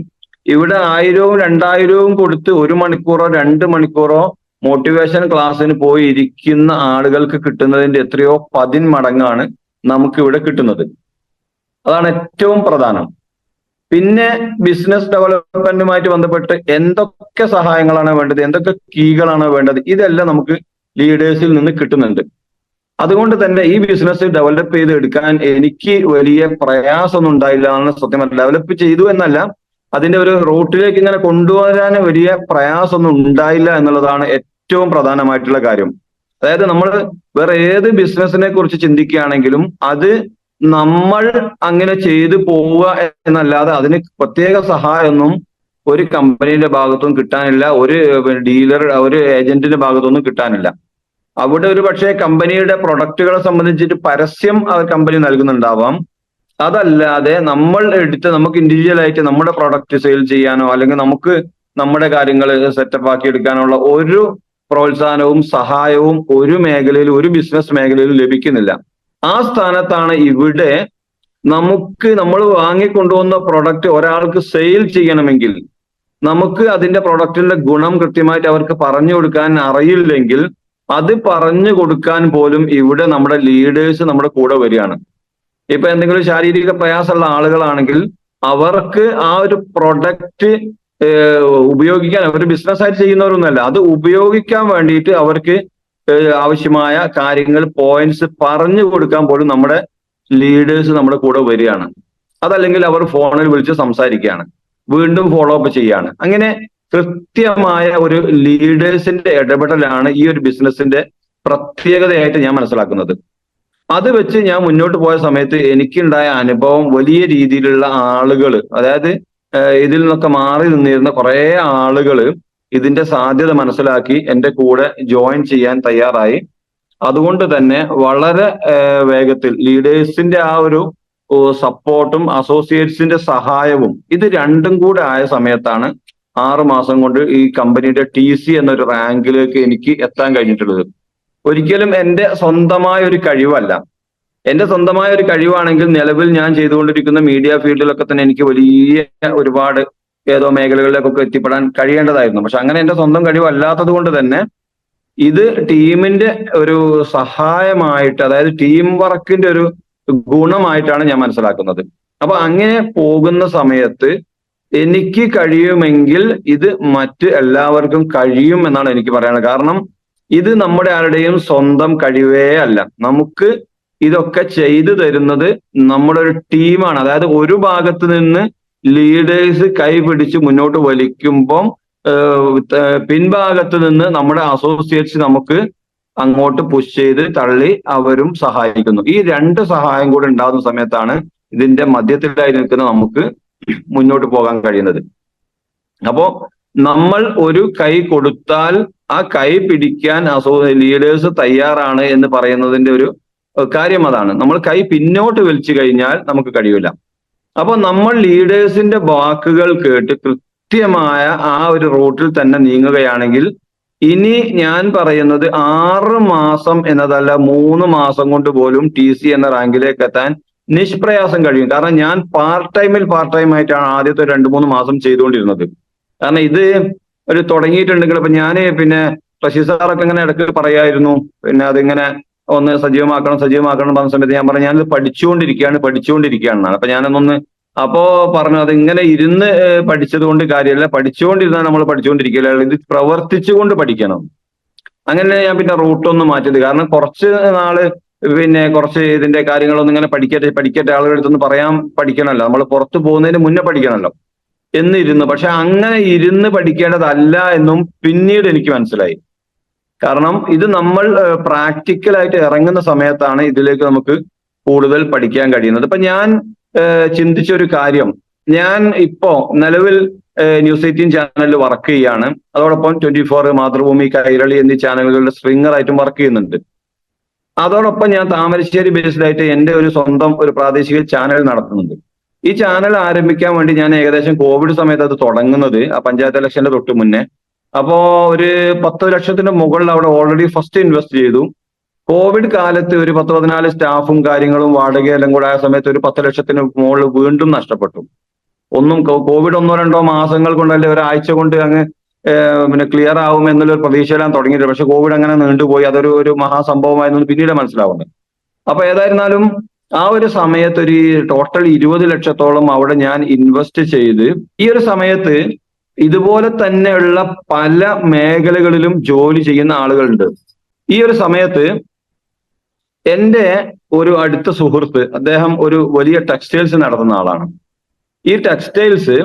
ഇവിടെ 1000-വും 2000-വും കൊടുത്ത് 1 മണിക്കൂറോ 2 മണിക്കൂറോ മോട്ടിവേഷൻ ക്ലാസ്സിന് പോയി ഇരിക്കുന്ന ആളുകൾക്ക് കിട്ടുന്നതിന്റെ എത്രയോ 10 മടങ്ങാണ് നമുക്ക് ഇവിടെ കിട്ടുന്നത്. അതാണ് ഏറ്റവും പ്രധാനം. പിന്നെ ബിസിനസ് ഡെവലപ്മെന്റുമായിട്ട് ബന്ധപ്പെട്ട് എന്തൊക്കെ സഹായങ്ങളാണ് വേണ്ടത്, എന്തൊക്കെ കീകളാണ് വേണ്ടത്, ഇതെല്ലാം നമുക്ക് ലീഡേഴ്സിൽ നിന്ന് കിട്ടുന്നുണ്ട്. അതുകൊണ്ട് തന്നെ ഈ ബിസിനസ് ഡെവലപ്പ് ചെയ്ത് എടുക്കാൻ എനിക്ക് വലിയ പ്രയാസമൊന്നും ഉണ്ടായില്ല എന്ന് സത്യം. ഡെവലപ്പ് ചെയ്തു എന്നല്ല, അതിന്റെ ഒരു റൂട്ടിലേക്ക് ഇങ്ങനെ കൊണ്ടുവരാൻ വലിയ പ്രയാസമൊന്നും ഉണ്ടായില്ല എന്നുള്ളതാണ് ഏറ്റവും പ്രധാനമായിട്ടുള്ള കാര്യം. അതായത് നമ്മൾ വേറെ ഏത് ബിസിനസിനെ കുറിച്ച് ചിന്തിക്കുകയാണെങ്കിലും അത് നമ്മൾ അങ്ങനെ ചെയ്തു പോവുക എന്നല്ലാതെ അതിന് പ്രത്യേക സഹായമൊന്നും ഒരു കമ്പനിയുടെ ഭാഗത്തുനിന്നും കിട്ടാനില്ല, ഒരു ഡീലർ, ഒരു ഏജന്റിന്റെ ഭാഗത്തുനിന്നും കിട്ടാനില്ല. അവിടെ ഒരു പക്ഷേ കമ്പനിയുടെ പ്രൊഡക്റ്റുകളെ സംബന്ധിച്ചിട്ട് പരസ്യം കമ്പനി നൽകുന്നുണ്ടാവാം. അതല്ലാതെ നമ്മൾ എടുത്ത് നമുക്ക് ഇൻഡിവിജ്വൽ ആയിട്ട് നമ്മുടെ പ്രൊഡക്റ്റ് സെയിൽ ചെയ്യാനോ അല്ലെങ്കിൽ നമുക്ക് നമ്മുടെ കാര്യങ്ങൾ സെറ്റപ്പ് ആക്കി എടുക്കാനുള്ള ഒരു പ്രോത്സാഹനവും സഹായവും ഒരു മേഖലയിൽ, ഒരു ബിസിനസ് മേഖലയിൽ ലഭിക്കുന്നില്ല. ആ സ്ഥാനത്താണ് ഇവിടെ നമ്മൾ വാങ്ങിക്കൊണ്ടുവന്ന പ്രൊഡക്റ്റ് ഒരാൾക്ക് സെയിൽ ചെയ്യണമെങ്കിൽ, നമുക്ക് അതിന്റെ പ്രൊഡക്റ്റിന്റെ ഗുണം കൃത്യമായിട്ട് അവർക്ക് പറഞ്ഞു കൊടുക്കാൻ അറിയില്ലെങ്കിൽ അത് പറഞ്ഞു കൊടുക്കാൻ പോലും ഇവിടെ നമ്മുടെ ലീഡേഴ്സ് നമ്മുടെ കൂടെ വരികയാണ്. ഇപ്പൊ എന്തെങ്കിലും ശാരീരിക പ്രയാസമുള്ള ആളുകളാണെങ്കിൽ അവർക്ക് ആ ഒരു പ്രൊഡക്റ്റ് ഉപയോഗിക്കാൻ, അവർ ബിസിനസ് ആയിട്ട് ചെയ്യുന്നവരൊന്നുമല്ല, അത് ഉപയോഗിക്കാൻ വേണ്ടിയിട്ട് അവർക്ക് ആവശ്യമായ കാര്യങ്ങൾ, പോയിന്റ്സ് പറഞ്ഞു കൊടുക്കാൻ പോലും നമ്മുടെ ലീഡേഴ്സ് നമ്മുടെ കൂടെ വരികയാണ്. അതല്ലെങ്കിൽ അവർ ഫോണിൽ വിളിച്ച് സംസാരിക്കുകയാണ്, വീണ്ടും ഫോളോ അപ്പ് ചെയ്യാണ്. അങ്ങനെ കൃത്യമായ ഒരു ലീഡേഴ്സിന്റെ ഇടപെടലാണ് ഈ ഒരു ബിസിനസിന്റെ പ്രത്യേകതയായിട്ട് ഞാൻ മനസ്സിലാക്കുന്നത്. അത് വെച്ച് ഞാൻ മുന്നോട്ട് പോയ സമയത്ത് എനിക്കുണ്ടായ അനുഭവം, വലിയ രീതിയിലുള്ള ആളുകൾ, അതായത് ഇതിൽ നിന്നൊക്കെ മാറി നിന്നിരുന്ന കുറെ ആളുകൾ ഇതിന്റെ സാധ്യത മനസ്സിലാക്കി എന്റെ കൂടെ ജോയിൻ ചെയ്യാൻ തയ്യാറായി. അതുകൊണ്ട് തന്നെ വളരെ വേഗത്തിൽ ലീഡേഴ്സിന്റെ ആ ഒരു സപ്പോർട്ടും അസോസിയേറ്റ്സിന്റെ സഹായവും ഇത് രണ്ടും കൂടെ ആയ സമയത്താണ് 6 മാസം കൊണ്ട് ഈ കമ്പനിയുടെ TC എന്നൊരു റാങ്കിലേക്ക് എനിക്ക് എത്താൻ കഴിഞ്ഞിട്ടുള്ളത്. ഒരിക്കലും എന്റെ സ്വന്തമായ ഒരു കഴിവല്ല. എന്റെ സ്വന്തമായ ഒരു കഴിവാണെങ്കിൽ നിലവിൽ ഞാൻ ചെയ്തുകൊണ്ടിരിക്കുന്ന മീഡിയ ഫീൽഡിലൊക്കെ തന്നെ എനിക്ക് വലിയ ഒരുപാട് ഏതോ മേഖലകളിലേക്കൊക്കെ എത്തിപ്പെടാൻ കഴിയേണ്ടതായിരുന്നു. പക്ഷെ അങ്ങനെ എന്റെ സ്വന്തം കഴിവല്ലാത്തത് കൊണ്ട് തന്നെ ഇത് ടീമിന്റെ ഒരു സഹായമായിട്ട്, അതായത് ടീം വർക്കിന്റെ ഒരു ഗുണമായിട്ടാണ് ഞാൻ മനസ്സിലാക്കുന്നത്. അപ്പൊ അങ്ങനെ പോകുന്ന സമയത്ത് എനിക്ക് കഴിയുമെങ്കിൽ ഇത് മറ്റ് എല്ലാവർക്കും കഴിയും എന്നാണ് എനിക്ക് പറയാനുള്ളത്. കാരണം ഇത് നമ്മുടെ ആരുടെയും സ്വന്തം കഴിവേ അല്ല. നമുക്ക് ഇതൊക്കെ ചെയ്തു തരുന്നത് നമ്മുടെ ഒരു ടീമാണ്. അതായത് ഒരു ഭാഗത്ത് നിന്ന് ലീഡേഴ്സ് കൈ പിടിച്ച് മുന്നോട്ട് വലിക്കുമ്പം പിൻഭാഗത്ത് നിന്ന് നമ്മുടെ അസോസിയേറ്റ്സ് നമുക്ക് അങ്ങോട്ട് പുഷ് ചെയ്ത് തള്ളി അവരും സഹായിക്കുന്നു. ഈ രണ്ട് സഹായം കൂടെ ഉണ്ടാകുന്ന സമയത്താണ് ഇതിന്റെ മധ്യത്തിലായി നിൽക്കുന്ന നമുക്ക് മുന്നോട്ട് പോകാൻ കഴിയുന്നത്. അപ്പോ നമ്മൾ ഒരു കൈ കൊടുത്താൽ ആ കൈ പിടിക്കാൻ ലീഡേഴ്സ് തയ്യാറാണ് എന്ന് പറയുന്നതിന്റെ ഒരു കാര്യം അതാണ്. നമ്മൾ കൈ പിന്നോട്ട് വലിച്ചു കഴിഞ്ഞാൽ നമുക്ക് കഴിയില്ല. അപ്പൊ നമ്മൾ ലീഡേഴ്സിന്റെ വാക്കുകൾ കേട്ട് കൃത്യമായ ആ ഒരു റൂട്ടിൽ തന്നെ നീങ്ങുകയാണെങ്കിൽ ഇനി ഞാൻ പറയുന്നത് 6 മാസം എന്നതല്ല 3 മാസം കൊണ്ട് പോലും TC എന്ന റാങ്കിലേക്ക് എത്താൻ നിഷ്പ്രയാസം കഴിയും. കാരണം ഞാൻ പാർട്ട് ടൈം ആയിട്ടാണ് ആദ്യത്തെ 2-3 മാസം ചെയ്തുകൊണ്ടിരുന്നത്. കാരണം ഇത് ഒരു തുടങ്ങിയിട്ടുണ്ടെങ്കിൽ ഇപ്പൊ ഞാന് പിന്നെ റഷീദ് സാറൊക്കെ ഇങ്ങനെ ഇടയ്ക്ക് പറയായിരുന്നു, പിന്നെ അതിങ്ങനെ ഒന്ന് സജീവമാക്കണം പറഞ്ഞ സമയത്ത് ഞാൻ പറഞ്ഞു ഞാനിത് പഠിച്ചുകൊണ്ടിരിക്കുകയാണെന്നാണ്. അപ്പൊ ഞാനൊന്ന് അപ്പോ പറഞ്ഞു അത് ഇങ്ങനെ ഇരുന്ന് പഠിച്ചത് കൊണ്ട് കാര്യമല്ല, പഠിച്ചുകൊണ്ടിരുന്നാൽ നമ്മൾ പഠിച്ചുകൊണ്ടിരിക്കില്ല, ഇത് പ്രവർത്തിച്ചുകൊണ്ട് പഠിക്കണം. അങ്ങനെ ഞാൻ പിന്നെ റൂട്ടൊന്നും മാറ്റിയത്. കാരണം കുറച്ച് നാള് പിന്നെ കുറച്ച് ഇതിന്റെ കാര്യങ്ങളൊന്നും ഇങ്ങനെ പഠിക്കട്ടെ ആളുകളുടെ അടുത്തൊന്ന് പറയാൻ പഠിക്കണമല്ലോ, നമ്മൾ പുറത്തു പോകുന്നതിന് മുന്നേ പഠിക്കണമല്ലോ എന്നിരുന്നു. പക്ഷെ അങ്ങനെ ഇരുന്ന് പഠിക്കേണ്ടതല്ല എന്നും പിന്നീട് എനിക്ക് മനസ്സിലായി. കാരണം ഇത് നമ്മൾ പ്രാക്ടിക്കലായിട്ട് ഇറങ്ങുന്ന സമയത്താണ് ഇതിലേക്ക് നമുക്ക് കൂടുതൽ പഠിക്കാൻ കഴിയുന്നത്. ഇപ്പൊ ഞാൻ ചിന്തിച്ച ഒരു കാര്യം, ഞാൻ ഇപ്പോ നിലവിൽ ന്യൂസ് 18 ചാനലിൽ വർക്ക് ചെയ്യാണ്. അതോടൊപ്പം 24, മാതൃഭൂമി, കൈരളി എന്നീ ചാനലുകളുടെ സ്ട്രിങ്ങർ ആയിട്ടും വർക്ക് ചെയ്യുന്നുണ്ട്. അതോടൊപ്പം ഞാൻ താമരശ്ശേരി ബേസ്ഡായിട്ട് എൻ്റെ ഒരു സ്വന്തം ഒരു പ്രാദേശിക ചാനൽ നടത്തുന്നുണ്ട്. ഈ ചാനൽ ആരംഭിക്കാൻ വേണ്ടി ഞാൻ ഏകദേശം കോവിഡ് സമയത്ത് അത് തുടങ്ങുന്നത്, ആ പഞ്ചായത്ത് ഇലക്ഷന്റെ തൊട്ട് മുന്നേ. അപ്പോ ഒരു 10 ലക്ഷത്തിന്റെ മുകളിൽ അവിടെ ഓൾറെഡി ഫസ്റ്റ് ഇൻവെസ്റ്റ് ചെയ്തു. കോവിഡ് കാലത്ത് ഒരു 10-14 സ്റ്റാഫും കാര്യങ്ങളും വാടകയെല്ലാം കൂടെ ആയ സമയത്ത് ഒരു 10 ലക്ഷത്തിന് മുകളിൽ വീണ്ടും നഷ്ടപ്പെട്ടു. കോവിഡ് 1-2 മാസങ്ങൾ കൊണ്ടല്ലേ ഒരാഴ്ച കൊണ്ട് അങ്ങ് പിന്നെ ക്ലിയർ ആവും എന്നുള്ളൊരു പ്രതീക്ഷയെല്ലാം തുടങ്ങിയിട്ട്, പക്ഷെ കോവിഡ് അങ്ങനെ നീണ്ടുപോയി. അതൊരു മഹാസംഭവമായിരുന്നു പിന്നീട് മനസ്സിലാവുന്നത്. അപ്പൊ ഏതായിരുന്നാലും ആ ഒരു സമയത്ത് ഒരു ടോട്ടൽ 20 ലക്ഷത്തോളം അവിടെ ഞാൻ ഇൻവെസ്റ്റ് ചെയ്ത്, ഈ ഒരു സമയത്ത് ഇതുപോലെ തന്നെയുള്ള പല മേഖലകളിലും ജോലി ചെയ്യുന്ന ആളുകളുണ്ട്. ഈ ഒരു സമയത്ത് എൻ്റെ ഒരു അടുത്ത സുഹൃത്ത്, അദ്ദേഹം ഒരു വലിയ ടെക്സ്റ്റൈൽസ് നടത്തുന്ന ആളാണ്. ഈ ടെക്സ്റ്റൈൽസ്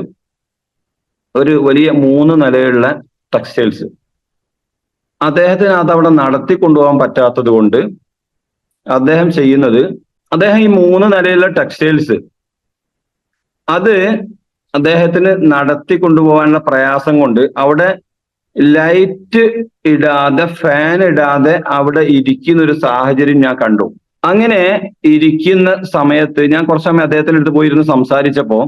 ഒരു വലിയ 3 നിലയുള്ള ടെക്സ്റ്റൈൽസ്, അദ്ദേഹത്തിന് അതവിടെ നടത്തി കൊണ്ടുപോകാൻ പറ്റാത്തത് കൊണ്ട് അദ്ദേഹം ചെയ്യുന്നത്, അദ്ദേഹം ഈ 3 നിലയുള്ള ടെക്സ്റ്റൈൽസ് അത് അദ്ദേഹത്തിന് നടത്തി കൊണ്ടുപോകാനുള്ള പ്രയാസം കൊണ്ട് അവിടെ ലൈറ്റ് ഇടാതെ ഫാൻ ഇടാതെ അവിടെ ഇരിക്കുന്ന ഒരു സാഹചര്യം ഞാൻ കണ്ടു. അങ്ങനെ ഇരിക്കുന്ന സമയത്ത് ഞാൻ കുറച്ച് സമയം അദ്ദേഹത്തിന്റെ അടുത്ത് പോയിരുന്ന് സംസാരിച്ചപ്പോ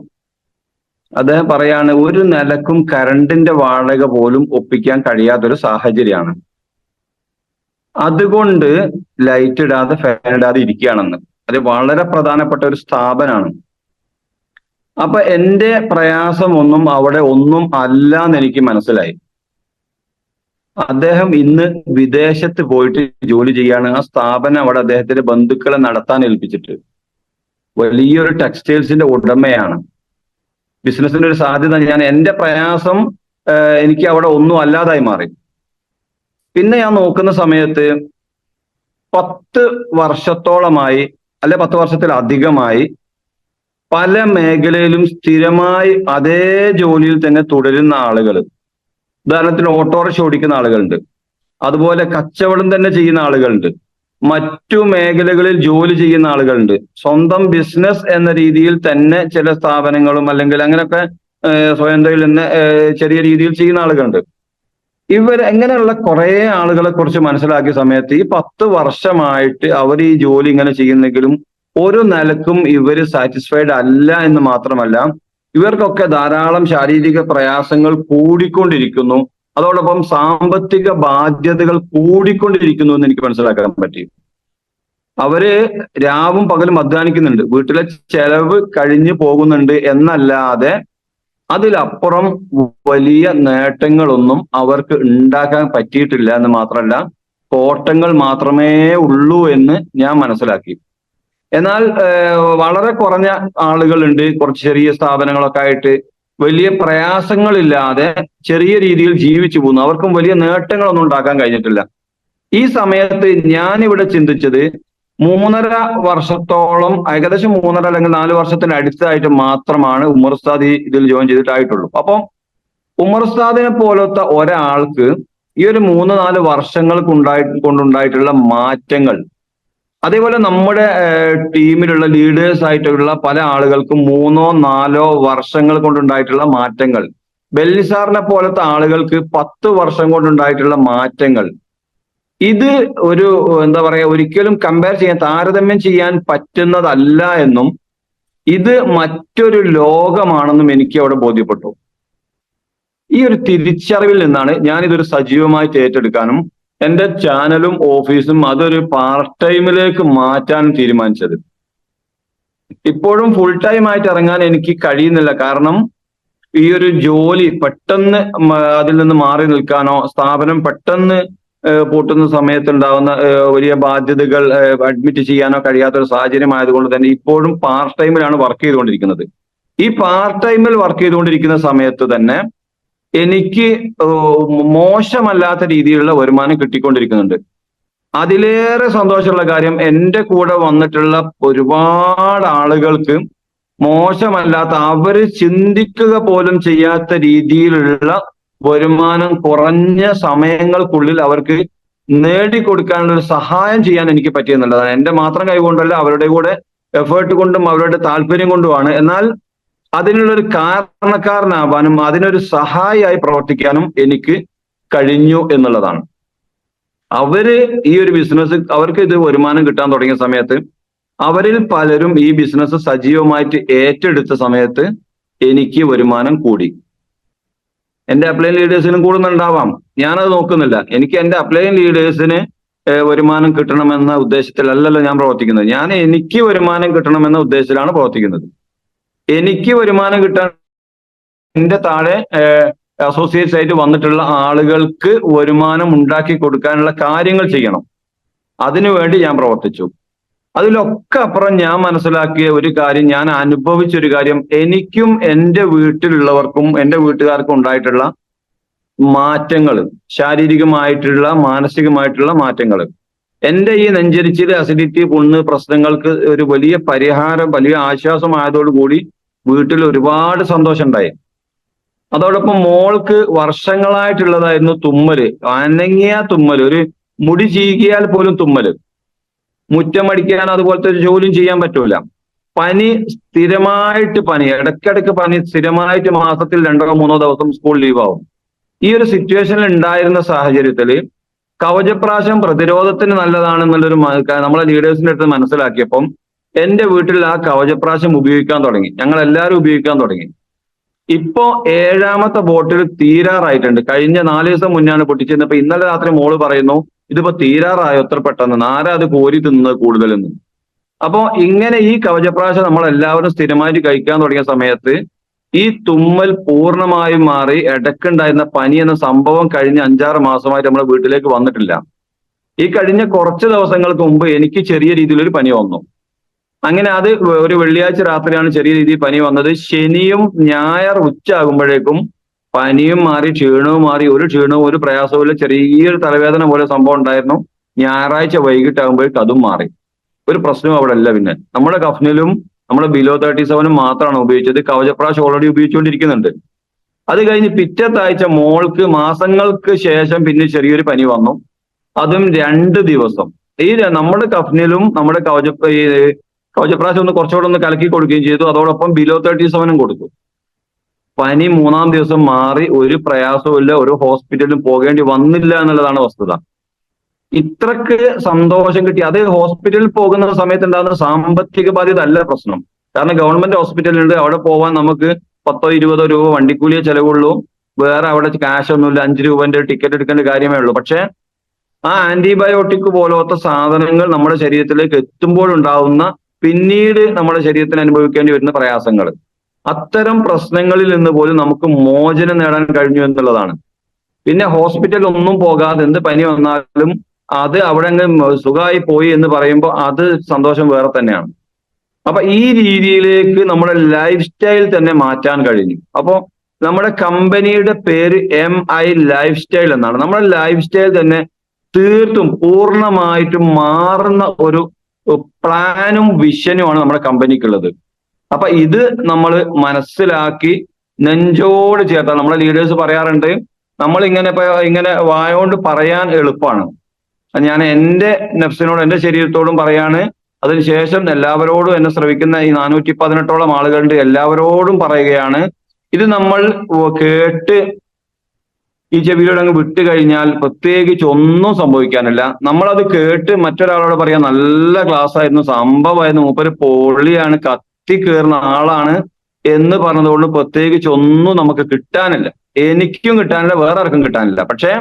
അദ്ദേഹം പറയാണ്, ഒരു നിലക്കും കറണ്ടിന്റെ വാടക പോലും ഒപ്പിക്കാൻ കഴിയാത്തൊരു സാഹചര്യമാണ്, അതുകൊണ്ട് ലൈറ്റ് ഇടാതെ ഫാൻ ഇടാതെ ഇരിക്കുകയാണെന്ന്. അത് വളരെ പ്രധാനപ്പെട്ട ഒരു സ്ഥാപനമാണ്. അപ്പൊ എന്റെ പ്രയാസം അവിടെ ഒന്നും അല്ല എന്ന് എനിക്ക് മനസ്സിലായി. അദ്ദേഹം ഇന്ന് വിദേശത്ത് പോയിട്ട് ജോലി ചെയ്യാണ്. ആ സ്ഥാപനം അവിടെ അദ്ദേഹത്തിന്റെ ബന്ധുക്കളെ നടത്താൻ ഏൽപ്പിച്ചിട്ട്, വലിയൊരു ടെക്സ്റ്റൈൽസിന്റെ ഉടമയാണ്. ബിസിനസിന്റെ ഒരു സാധ്യത, എന്റെ പ്രയാസം എനിക്ക് അവിടെ ഒന്നും അല്ലാതായി മാറി. പിന്നെ ഞാൻ നോക്കുന്ന സമയത്ത് 10 വർഷത്തോളമായി, അല്ലെ 10 വർഷത്തിലധികമായി പല മേഖലയിലും സ്ഥിരമായി അതേ ജോലിയിൽ തന്നെ തുടരുന്ന ആളുകൾ, ഉദാഹരണത്തിന് ഓട്ടോറിക്ഷ ഓടിക്കുന്ന ആളുകളുണ്ട്, അതുപോലെ കച്ചവടം തന്നെ ചെയ്യുന്ന ആളുകളുണ്ട്, മറ്റു മേഖലകളിൽ ജോലി ചെയ്യുന്ന ആളുകളുണ്ട്, സ്വന്തം ബിസിനസ് എന്ന രീതിയിൽ തന്നെ ചില സ്ഥാപനങ്ങളും അല്ലെങ്കിൽ അങ്ങനെയൊക്കെ സ്വയം തൊഴിൽ തന്നെ ചെറിയ രീതിയിൽ ചെയ്യുന്ന ആളുകളുണ്ട്. ഇങ്ങനെയുള്ള കുറെ ആളുകളെ കുറിച്ച് മനസ്സിലാക്കിയ സമയത്ത് ഈ 10 വർഷമായിട്ട് അവർ ഈ ജോലി ഇങ്ങനെ ചെയ്യുന്നെങ്കിലും ഒരു നിലക്കും ഇവര് സാറ്റിസ്ഫൈഡ് അല്ല എന്ന് മാത്രമല്ല, ഇവർക്കൊക്കെ ധാരാളം ശാരീരിക പ്രയാസങ്ങൾ കൂടിക്കൊണ്ടിരിക്കുന്നു. അതോടൊപ്പം സാമ്പത്തിക ബാധ്യതകൾ കൂടിക്കൊണ്ടിരിക്കുന്നു എന്ന് എനിക്ക് മനസ്സിലാക്കാൻ പറ്റി. അവര് രാവും പകലും അധ്വാനിക്കുന്നുണ്ട്, വീട്ടിലെ ചെലവ് കഴിഞ്ഞു പോകുന്നുണ്ട് എന്നല്ലാതെ അതിലപ്പുറം വലിയ നേട്ടങ്ങളൊന്നും അവർക്ക് ഉണ്ടാക്കാൻ പറ്റിയിട്ടില്ല എന്ന് മാത്രമല്ല, കോട്ടങ്ങൾ മാത്രമേ ഉള്ളൂ എന്ന് ഞാൻ മനസ്സിലാക്കി. എന്നാൽ വളരെ കുറഞ്ഞ ആളുകളുണ്ട്, കുറച്ച് ചെറിയ സ്ഥാപനങ്ങളൊക്കെ ആയിട്ട് വലിയ പ്രയാസങ്ങളില്ലാതെ ചെറിയ രീതിയിൽ ജീവിച്ചു പോകുന്നു. അവർക്കും വലിയ നേട്ടങ്ങളൊന്നും ഉണ്ടാക്കാൻ കഴിഞ്ഞിട്ടില്ല. ഈ സമയത്ത് ഞാനിവിടെ ചിന്തിച്ചത് 3.5 വർഷത്തോളം, ഏകദേശം 3.5 അല്ലെങ്കിൽ 4 വർഷത്തിന് അടുത്തായിട്ട് മാത്രമാണ് ഉമർ ഉസ്താദ് ഇതിൽ ജോയിൻ ചെയ്തിട്ടായിട്ടുള്ളൂ. അപ്പം ഉമർ ഉസ്താദിനെ പോലത്തെ ഒരാൾക്ക് ഈ ഒരു 3-4 കൊണ്ടുണ്ടായിട്ടുള്ള മാറ്റങ്ങൾ, അതേപോലെ നമ്മുടെ ടീമിലുള്ള ലീഡേഴ്സ് ആയിട്ടുള്ള പല ആളുകൾക്കും 3-4 വർഷങ്ങൾ കൊണ്ടുണ്ടായിട്ടുള്ള മാറ്റങ്ങൾ, ബെല്ലി സാറിനെ പോലത്തെ ആളുകൾക്ക് 10 വർഷം കൊണ്ടുണ്ടായിട്ടുള്ള മാറ്റങ്ങൾ, ഇത് ഒരു എന്താ പറയാ, ഒരിക്കലും കമ്പയർ ചെയ്യാൻ, താരതമ്യം ചെയ്യാൻ പറ്റുന്നതല്ല എന്നും ഇത് മറ്റൊരു ലോകമാണെന്നും എനിക്ക് അവിടെ ബോധ്യപ്പെട്ടു. ഈ ഒരു തിരിച്ചറിവിൽ നിന്നാണ് ഞാൻ ഇതൊരു സജീവമായിട്ട് ഏറ്റെടുക്കാനും എന്റെ ചാനലും ഓഫീസും അതൊരു പാർട്ട് ടൈമിലേക്ക് മാറ്റാനും തീരുമാനിച്ചത്. ഇപ്പോഴും ഫുൾ ടൈം ആയിട്ട് ഇറങ്ങാൻ എനിക്ക് കഴിയുന്നില്ല. കാരണം ഈ ഒരു ജോലി പെട്ടെന്ന് അതിൽ നിന്ന് മാറി നിൽക്കാനോ, സ്ഥാപനം പെട്ടെന്ന് പൂട്ടുന്ന സമയത്ത് ഉണ്ടാവുന്ന വലിയ ബാധ്യതകൾ അഡ്മിറ്റ് ചെയ്യാനോ കഴിയാത്ത ഒരു സാഹചര്യം ആയതുകൊണ്ട് തന്നെ ഇപ്പോഴും പാർട്ട് ടൈമിലാണ് വർക്ക് ചെയ്തുകൊണ്ടിരിക്കുന്നത്. ഈ പാർട്ട് ടൈമിൽ വർക്ക് ചെയ്തുകൊണ്ടിരിക്കുന്ന സമയത്ത് തന്നെ എനിക്ക് മോശമല്ലാത്ത രീതിയിലുള്ള വരുമാനം കിട്ടിക്കൊണ്ടിരിക്കുന്നുണ്ട്. അതിലേറെ സന്തോഷമുള്ള കാര്യം, എൻ്റെ കൂടെ വന്നിട്ടുള്ള ഒരുപാട് ആളുകൾക്ക് മോശമല്ലാത്ത, അവര് ചിന്തിക്കുക പോലും ചെയ്യാത്ത രീതിയിലുള്ള വരുമാനം കുറഞ്ഞ സമയങ്ങൾക്കുള്ളിൽ അവർക്ക് നേടിക്കൊടുക്കാനുള്ള ഒരു സഹായം ചെയ്യാൻ എനിക്ക് പറ്റിയെന്നുള്ളതാണ്. എൻ്റെ മാത്രം കൈകൊണ്ടല്ല, അവരുടെ കൂടെ എഫേർട്ട് കൊണ്ടും അവരുടെ താല്പര്യം കൊണ്ടുമാണ്. എന്നാൽ അതിനുള്ളൊരു കാരണക്കാരനാവാനും അതിനൊരു സഹായിയായി പ്രവർത്തിക്കാനും എനിക്ക് കഴിഞ്ഞു എന്നുള്ളതാണ്. അവര് ഈ ഒരു ബിസിനസ്, അവർക്ക് ഇത് വരുമാനം കിട്ടാൻ തുടങ്ങിയ സമയത്ത് അവരിൽ പലരും ഈ ബിസിനസ് സജീവമായിട്ട് ഏറ്റെടുത്ത സമയത്ത് എനിക്ക് വരുമാനം കൂടി. എന്റെ അപ്ലൈൻ ലീഡേഴ്സിനും കൂടുന്നുണ്ടാവാം, ഞാനത് നോക്കുന്നില്ല. എനിക്ക് എന്റെ അപ്ലൈൻ ലീഡേഴ്സിന് വരുമാനം കിട്ടണമെന്ന ഉദ്ദേശത്തിലല്ലല്ലോ ഞാൻ പ്രവർത്തിക്കുന്നത്. ഞാൻ എനിക്ക് വരുമാനം കിട്ടണമെന്ന ഉദ്ദേശത്തിലാണ് പ്രവർത്തിക്കുന്നത്. എനിക്ക് വരുമാനം കിട്ടാൻ എന്റെ താഴെ അസോസിയേറ്റ്സ് ആയിട്ട് വന്നിട്ടുള്ള ആളുകൾക്ക് വരുമാനം ഉണ്ടാക്കി കൊടുക്കാനുള്ള കാര്യങ്ങൾ ചെയ്യണം. അതിനുവേണ്ടി ഞാൻ പ്രവർത്തിച്ചു. അതിലൊക്കെ അപ്പുറം ഞാൻ മനസ്സിലാക്കിയ ഒരു കാര്യം, ഞാൻ അനുഭവിച്ച ഒരു കാര്യം, എനിക്കും എൻ്റെ വീട്ടിലുള്ളവർക്കും എൻ്റെ വീട്ടുകാർക്കും ഉണ്ടായിട്ടുള്ള മാറ്റങ്ങൾ, ശാരീരികമായിട്ടുള്ള മാനസികമായിട്ടുള്ള മാറ്റങ്ങൾ, എൻ്റെ ഈ നെഞ്ചരിച്ചിൽ അസിഡിറ്റി പുണ്ണ് പ്രശ്നങ്ങൾക്ക് ഒരു വലിയ പരിഹാരം, വലിയ ആശ്വാസമായതോടുകൂടി വീട്ടിൽ ഒരുപാട് സന്തോഷം ഉണ്ടായി. അതോടൊപ്പം മോൾക്ക് വർഷങ്ങളായിട്ടുള്ളതായിരുന്നു തുമ്മല്, അനങ്ങിയ തുമ്മല്, ഒരു മുടി ചീകിയാൽ പോലും തുമ്മല്, മുറ്റമടിക്കാൻ അതുപോലത്തെ ഒരു ജോലിയും ചെയ്യാൻ പറ്റൂല, പനി, സ്ഥിരമായിട്ട് പനി, ഇടയ്ക്കിടയ്ക്ക് പനി, സ്ഥിരമായിട്ട് മാസത്തിൽ 2-3 ദിവസം സ്കൂൾ ലീവ് ആവും. ഈ ഒരു സിറ്റുവേഷനിൽ ഉണ്ടായിരുന്ന സാഹചര്യത്തിൽ കവചപ്രാശം പ്രതിരോധത്തിന് നല്ലതാണെന്നുള്ളൊരു നമ്മളെ ലീഡേഴ്സിന്റെ അടുത്ത് മനസ്സിലാക്കിയപ്പം എന്റെ വീട്ടിൽ ആ കവചപ്രാശം ഉപയോഗിക്കാൻ തുടങ്ങി. ഞങ്ങൾ എല്ലാവരും ഉപയോഗിക്കാൻ തുടങ്ങി. ഇപ്പോ 7ാമത്തെ ബോട്ടിൽ തീരാറായിട്ടുണ്ട്. കഴിഞ്ഞ 4 ദിവസം മുന്നാണ് പൊട്ടിച്ചിരുന്നപ്പോ ഇന്നലെ രാത്രി മോള് പറയുന്നു, ഇതിപ്പോ തീരാറായോ എത്ര പെട്ടെന്ന്, ആരാ അത് കോരി തിന്നുന്നത് കൂടുതലെന്ന്. അപ്പോ ഇങ്ങനെ ഈ കവചപ്രാശം നമ്മൾ എല്ലാവരും സ്ഥിരമായിട്ട് കഴിക്കാൻ തുടങ്ങിയ സമയത്ത് ഈ തുമ്മൽ പൂർണ്ണമായും മാറി. ഇടയ്ക്കുണ്ടായിരുന്ന പനി എന്ന സംഭവം കഴിഞ്ഞ 5-6 മാസമായിട്ട് നമ്മുടെ വീട്ടിലേക്ക് വന്നിട്ടില്ല. ഈ കഴിഞ്ഞ കുറച്ച് ദിവസങ്ങൾക്ക് മുമ്പ് എനിക്ക് ചെറിയ രീതിയിലൊരു പനി വന്നു. അങ്ങനെ അത് ഒരു വെള്ളിയാഴ്ച രാത്രിയാണ് ചെറിയ രീതിയിൽ പനി വന്നത്. ശനിയും ഞായർ ഉച്ച ആകുമ്പോഴേക്കും പനിയും മാറി, ക്ഷീണവും മാറി. ഒരു ക്ഷീണവും ഒരു പ്രയാസവും ഇല്ല. ചെറിയൊരു തലവേദന പോലെ സംഭവം ഉണ്ടായിരുന്നു. ഞായറാഴ്ച വൈകിട്ടാകുമ്പോഴേക്കും അതും മാറി. ഒരു പ്രശ്നവും അവിടെ ഇല്ല. പിന്നെ നമ്മുടെ കഫ്നിലും നമ്മുടെ ബിലോ 37 മാത്രമാണ് ഉപയോഗിച്ചത്. കവചപ്രാശം ഓൾറെഡി ഉപയോഗിച്ചുകൊണ്ടിരിക്കുന്നുണ്ട്. അത് കഴിഞ്ഞ് പിറ്റത്തെ ആഴ്ച മോൾക്ക് മാസങ്ങൾക്ക് ശേഷം പിന്നെ ചെറിയൊരു പനി വന്നു. അതും 2 ദിവസം. ഈ നമ്മുടെ കഫ്നിലും നമ്മുടെ കവചപ്രാശം ഒന്ന് കുറച്ചുകൂടെ ഒന്ന് കലക്കി കൊടുക്കുകയും ചെയ്തു. അതോടൊപ്പം ബിലോ 37 കൊടുത്തു. പനി 3-ാം ദിവസം മാറി. ഒരു പ്രയാസവും ഇല്ല. ഒരു ഹോസ്പിറ്റലിലും പോകേണ്ടി വന്നില്ല എന്നുള്ളതാണ് വസ്തുത. ഇത്രക്ക് സന്തോഷം കിട്ടി. അത് ഹോസ്പിറ്റലിൽ പോകുന്ന സമയത്ത് ഉണ്ടാകുന്ന സാമ്പത്തിക ബാധ്യത അല്ല പ്രശ്നം. കാരണം ഗവൺമെന്റ് ഹോസ്പിറ്റലുണ്ട്, അവിടെ പോകാൻ നമുക്ക് 10-20 രൂപ വണ്ടിക്കൂലിയെ ചെലവുള്ളൂ. വേറെ അവിടെ ക്യാഷ് ഒന്നുമില്ല. 5 രൂപന്റെ ടിക്കറ്റ് എടുക്കേണ്ട കാര്യമേ ഉള്ളൂ. പക്ഷെ ആ ആന്റിബയോട്ടിക് പോലത്തെ സാധനങ്ങൾ നമ്മുടെ ശരീരത്തിലേക്ക് എത്തുമ്പോഴുണ്ടാവുന്ന, പിന്നീട് നമ്മുടെ ശരീരത്തിന് അനുഭവിക്കേണ്ടി വരുന്ന പ്രയാസങ്ങൾ, അത്തരം പ്രശ്നങ്ങളിൽ നിന്ന് പോലും നമുക്ക് മോചനം നേടാൻ കഴിഞ്ഞു എന്നുള്ളതാണ്. പിന്നെ ഹോസ്പിറ്റലിൽ ഒന്നും പോകാതെ എന്ത് പനി വന്നാലും അത് അവിടെ അങ്ങ് സുഖമായി പോയി എന്ന് പറയുമ്പോൾ അത് സന്തോഷം വേറെ തന്നെയാണ്. അപ്പൊ ഈ രീതിയിലേക്ക് നമ്മുടെ ലൈഫ് സ്റ്റൈൽ തന്നെ മാറ്റാൻ കഴിഞ്ഞു. അപ്പോ നമ്മുടെ കമ്പനിയുടെ പേര് MI ലൈഫ് സ്റ്റൈൽ എന്നാണ്. നമ്മുടെ ലൈഫ് സ്റ്റൈൽ തന്നെ തീർത്തും പൂർണ്ണമായിട്ടും മാറുന്ന ഒരു പ്ലാനും വിഷനുമാണ് നമ്മുടെ കമ്പനിക്കുള്ളത്. അപ്പൊ ഇത് നമ്മൾ മനസ്സിലാക്കി നെഞ്ചോട് ചേർത്താൽ, നമ്മുടെ ലീഡേഴ്സ് പറയാറുണ്ട്, നമ്മൾ ഇങ്ങനെ വായോണ്ട് പറയാൻ എളുപ്പമാണ്. ഞാൻ എൻ്റെ നഫ്സിനോട് എൻ്റെ ശരീരത്തോടും പറയാണ്, അതിനുശേഷം എല്ലാവരോടും എന്നെ ശ്രവിക്കുന്ന ഈ 418ഓളം ആളുകളുണ്ട്, എല്ലാവരോടും പറയുകയാണ്, ഇത് നമ്മൾ കേട്ട് ഈ ചെവിയിലൂടെ അങ്ങ് വിട്ട് കഴിഞ്ഞാൽ പ്രത്യേകിച്ച് ഒന്നും സംഭവിക്കാനില്ല. നമ്മളത് കേട്ട് മറ്റൊരാളോട് പറയാൻ നല്ല ക്ലാസ് ആയിരുന്നു, സംഭവമായിരുന്നു, മൂപ്പര് പൊള്ളിയാണ്, കത്തി കയറുന്ന ആളാണ് എന്ന് പറഞ്ഞതുകൊണ്ട് പ്രത്യേകിച്ച് ഒന്നും നമുക്ക് കിട്ടാനില്ല. എനിക്കും കിട്ടാനില്ല, വേറെ ആർക്കും കിട്ടാനില്ല. പക്ഷെ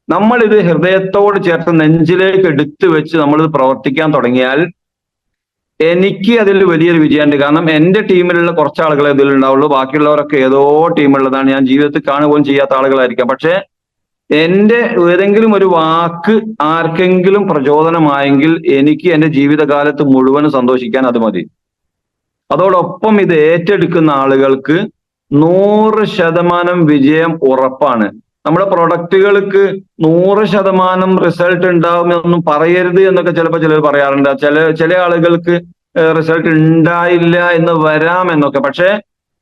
നമ്മൾ ഇത് ഹൃദയത്തോട് ചേർത്ത് നെഞ്ചിലേക്ക് എടുത്തു വെച്ച് നമ്മളിത് പ്രവർത്തിക്കാൻ തുടങ്ങിയാൽ എനിക്ക് അതിൽ വലിയൊരു വിജയമുണ്ട്. കാരണം എൻ്റെ ടീമിലുള്ള കുറച്ച് ആളുകളെ ഇതിലുണ്ടാവുള്ളൂ, ബാക്കിയുള്ളവരൊക്കെ ഏതോ ടീമുള്ളതാണ്, ഞാൻ ജീവിതത്തിൽ കാണുക പോലും ചെയ്യാത്ത ആളുകളായിരിക്കാം. പക്ഷെ എൻ്റെ ഏതെങ്കിലും ഒരു വാക്ക് ആർക്കെങ്കിലും പ്രചോദനമായെങ്കിൽ എനിക്ക് എൻ്റെ ജീവിതകാലത്ത് മുഴുവൻ സന്തോഷിക്കാൻ അത് മതി. അതോടൊപ്പം ഇത് ഏറ്റെടുക്കുന്ന ആളുകൾക്ക് 100% വിജയം ഉറപ്പാണ്. നമ്മുടെ പ്രൊഡക്റ്റുകൾക്ക് 100% റിസൾട്ട് ഉണ്ടാവുമെന്നൊന്നും പറയരുത് എന്നൊക്കെ ചിലപ്പോൾ ചിലർ പറയാറുണ്ട്. ചില ആളുകൾക്ക് റിസൾട്ട് ഉണ്ടായില്ല എന്ന് വരാം എന്നൊക്കെ. പക്ഷെ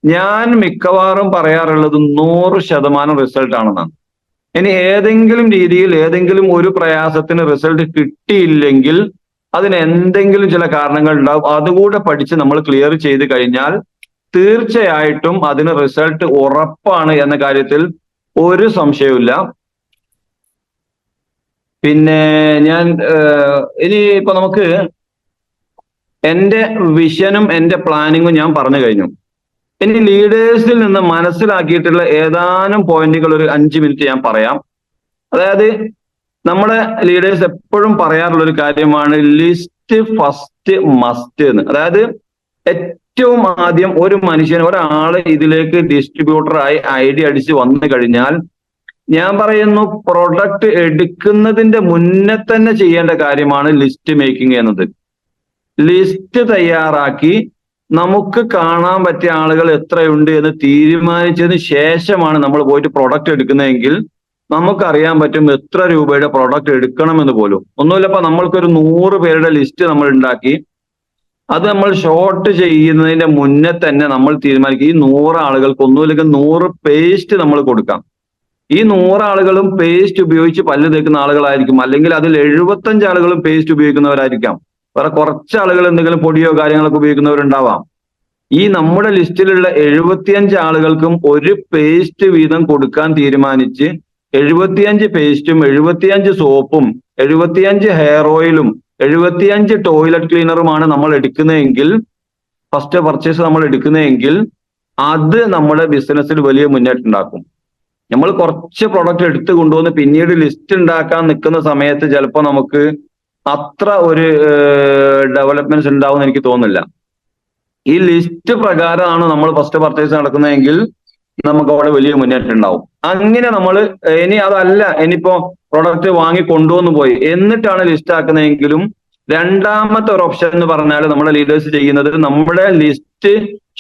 ഞാൻ മിക്കവാറും പറയാറുള്ളത് 100% റിസൾട്ട് ആണെന്നാണ്. ഇനി ഏതെങ്കിലും രീതിയിൽ ഏതെങ്കിലും ഒരു പ്രയാസത്തിന് റിസൾട്ട് കിട്ടിയില്ലെങ്കിൽ അതിന് എന്തെങ്കിലും ചില കാരണങ്ങൾ ഉണ്ടാവും. അതുകൂടെ പഠിച്ച് നമ്മൾ ക്ലിയർ ചെയ്ത് കഴിഞ്ഞാൽ തീർച്ചയായിട്ടും അതിന് റിസൾട്ട് ഉറപ്പാണ് എന്ന കാര്യത്തിൽ ഒരു സംശയവുമില്ല. പിന്നെ ഞാൻ ഇനിയിപ്പോ നമുക്ക് എൻ്റെ വിഷനും എൻ്റെ പ്ലാനിങ്ങും ഞാൻ പറഞ്ഞു കഴിഞ്ഞു. ഇനി ലീഡേഴ്സിൽ നിന്ന് മനസ്സിലാക്കിയിട്ടുള്ള ഏതാനും പോയിന്റുകൾ ഒരു 5 മിനിറ്റ് ഞാൻ പറയാം. അതായത് നമ്മുടെ ലീഡേഴ്സ് എപ്പോഴും പറയാറുള്ള ഒരു കാര്യമാണ് ലിസ്റ്റ് ഫസ്റ്റ് മസ്റ്റ് എന്ന്. അതായത് ഏറ്റവും ആദ്യം ഒരു മനുഷ്യൻ, ഒരാള് ഇതിലേക്ക് ഡിസ്ട്രിബ്യൂട്ടറായി ഐഡിയ അടിച്ച് വന്നു കഴിഞ്ഞാൽ ഞാൻ പറയുന്നു, പ്രൊഡക്റ്റ് എടുക്കുന്നതിന്റെ മുന്നേ തന്നെ ചെയ്യേണ്ട കാര്യമാണ് ലിസ്റ്റ് മേക്കിംഗ് എന്നത്. ലിസ്റ്റ് തയ്യാറാക്കി നമുക്ക് കാണാൻ പറ്റിയ ആളുകൾ എത്രയുണ്ട് എന്ന് തീരുമാനിച്ചതിന് ശേഷമാണ് നമ്മൾ പോയിട്ട് പ്രൊഡക്റ്റ് എടുക്കുന്നതെങ്കിൽ നമുക്കറിയാൻ പറ്റും എത്ര രൂപയുടെ പ്രൊഡക്റ്റ് എടുക്കണമെന്ന് പോലും. ഒന്നുമില്ലപ്പോ നമ്മൾക്കൊരു 100 പേരുടെ ലിസ്റ്റ് നമ്മൾ ഉണ്ടാക്കി അത് നമ്മൾ ഷോർട്ട് ചെയ്യുന്നതിന്റെ മുന്നേ തന്നെ നമ്മൾ തീരുമാനിക്കും ഈ 100 ആളുകൾക്ക് ഒന്നുമില്ലെങ്കിൽ 100 പേസ്റ്റ് നമ്മൾ കൊടുക്കാം. ഈ 100 ആളുകളും പേസ്റ്റ് ഉപയോഗിച്ച് പല്ല് തേക്കുന്ന ആളുകളായിരിക്കും, അല്ലെങ്കിൽ അതിൽ 75 ആളുകളും പേസ്റ്റ് ഉപയോഗിക്കുന്നവരായിരിക്കാം, വേറെ കുറച്ച് ആളുകൾ എന്തെങ്കിലും പൊടിയോ കാര്യങ്ങളൊക്കെ ഉപയോഗിക്കുന്നവരുണ്ടാവാം. ഈ നമ്മുടെ ലിസ്റ്റിലുള്ള 75 ആളുകൾക്കും ഒരു പേസ്റ്റ് വീതം കൊടുക്കാൻ തീരുമാനിച്ച് 75 പേസ്റ്റും 75 സോപ്പും 75 ഹെയർ ഓയിലും 75 ടോയ്ലറ്റ് ക്ലീനറുമാണ് നമ്മൾ എടുക്കുന്നതെങ്കിൽ, ഫസ്റ്റ് പർച്ചേസ് നമ്മൾ എടുക്കുന്നതെങ്കിൽ അത് നമ്മുടെ ബിസിനസ്സിൽ വലിയ മുന്നേറ്റം ഉണ്ടാക്കും. നമ്മൾ കുറച്ച് പ്രൊഡക്റ്റ് എടുത്ത് കൊണ്ടുവന്ന് പിന്നീട് ലിസ്റ്റ് ഉണ്ടാക്കാൻ നിൽക്കുന്ന സമയത്ത് ചിലപ്പോൾ നമുക്ക് അത്ര ഒരു ഡെവലപ്മെന്റ്സ് ഉണ്ടാവും എനിക്ക് തോന്നുന്നില്ല. ഈ ലിസ്റ്റ് പ്രകാരമാണ് നമ്മൾ ഫസ്റ്റ് പർച്ചേസ് നടക്കുന്നതെങ്കിൽ നമുക്ക് അവിടെ വലിയ മുന്നേറ്റം ഉണ്ടാവും. അങ്ങനെ നമ്മൾ ഇനി അതല്ല, ഇനിയിപ്പോ പ്രൊഡക്റ്റ് വാങ്ങി കൊണ്ടുവന്ന് പോയി എന്നിട്ടാണ് ലിസ്റ്റ് ആക്കുന്നതെങ്കിലും രണ്ടാമത്തെ ഒരു ഓപ്ഷൻ എന്ന് പറഞ്ഞാൽ നമ്മുടെ ലീഡേഴ്സ് ചെയ്യുന്നത്, നമ്മുടെ ലിസ്റ്റ്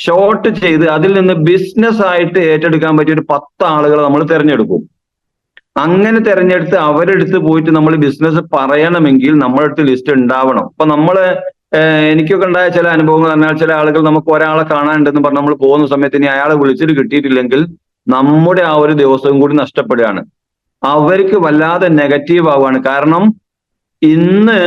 ഷോർട്ട് ചെയ്ത് അതിൽ നിന്ന് ബിസിനസ് ആയിട്ട് ഏറ്റെടുക്കാൻ പറ്റിയ ഒരു 10 ആളുകളെ നമ്മൾ തിരഞ്ഞെടുക്കും. അങ്ങനെ തിരഞ്ഞെടുത്ത് അവരെടുത്ത് പോയിട്ട് നമ്മൾ ബിസിനസ് പറയണമെങ്കിൽ നമ്മുടെ അടുത്ത് ലിസ്റ്റ് ഉണ്ടാവണം. അപ്പൊ നമ്മള് എനിക്കൊക്കെ ഉണ്ടായ ചില അനുഭവങ്ങൾ പറഞ്ഞാൽ, ചില ആളുകൾ നമുക്ക് ഒരാളെ കാണാനുണ്ടെന്ന് പറഞ്ഞ് നമ്മൾ പോകുന്ന സമയത്ത് ഇനി അയാളെ വിളിച്ചിട്ട് കിട്ടിയിട്ടില്ലെങ്കിൽ നമ്മുടെ ആ ഒരു ദിവസവും കൂടി നഷ്ടപ്പെടുകയാണ്. അവർക്ക് വല്ലാതെ നെഗറ്റീവ് ആവുകയാണ്. കാരണം ഇന്ന്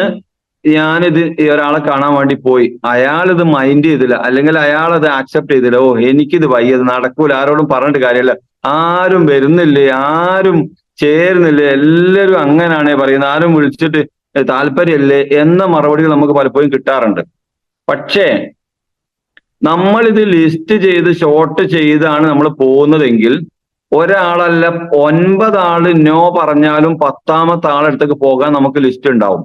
ഞാനിത് ഒരാളെ കാണാൻ വേണ്ടി പോയി, അയാളിത് മൈൻഡ് ചെയ്തില്ല, അല്ലെങ്കിൽ അയാളത് ആക്സെപ്റ്റ് ചെയ്തില്ല, ഓ എനിക്കിത് വയ്യത് നടക്കൂല, ആരോടും പറഞ്ഞിട്ട് കാര്യമില്ല, ആരും വരുന്നില്ലേ, ആരും ചേരുന്നില്ലേ, എല്ലാവരും അങ്ങനെയാണേ പറയുന്നത്, ആരും വിളിച്ചിട്ട് താല്പര്യമില്ലേ എന്ന മറുപടികൾ നമുക്ക് പലപ്പോഴും കിട്ടാറുണ്ട്. പക്ഷേ നമ്മളിത് ലിസ്റ്റ് ചെയ്ത് ഷോർട്ട് ചെയ്താണ് നമ്മൾ പോകുന്നതെങ്കിൽ ഒരാളല്ല 9 ആള് നോ പറഞ്ഞാലും 10ാമത്തെ ആളടുത്തേക്ക് പോകാൻ നമുക്ക് ലിസ്റ്റ് ഉണ്ടാവും.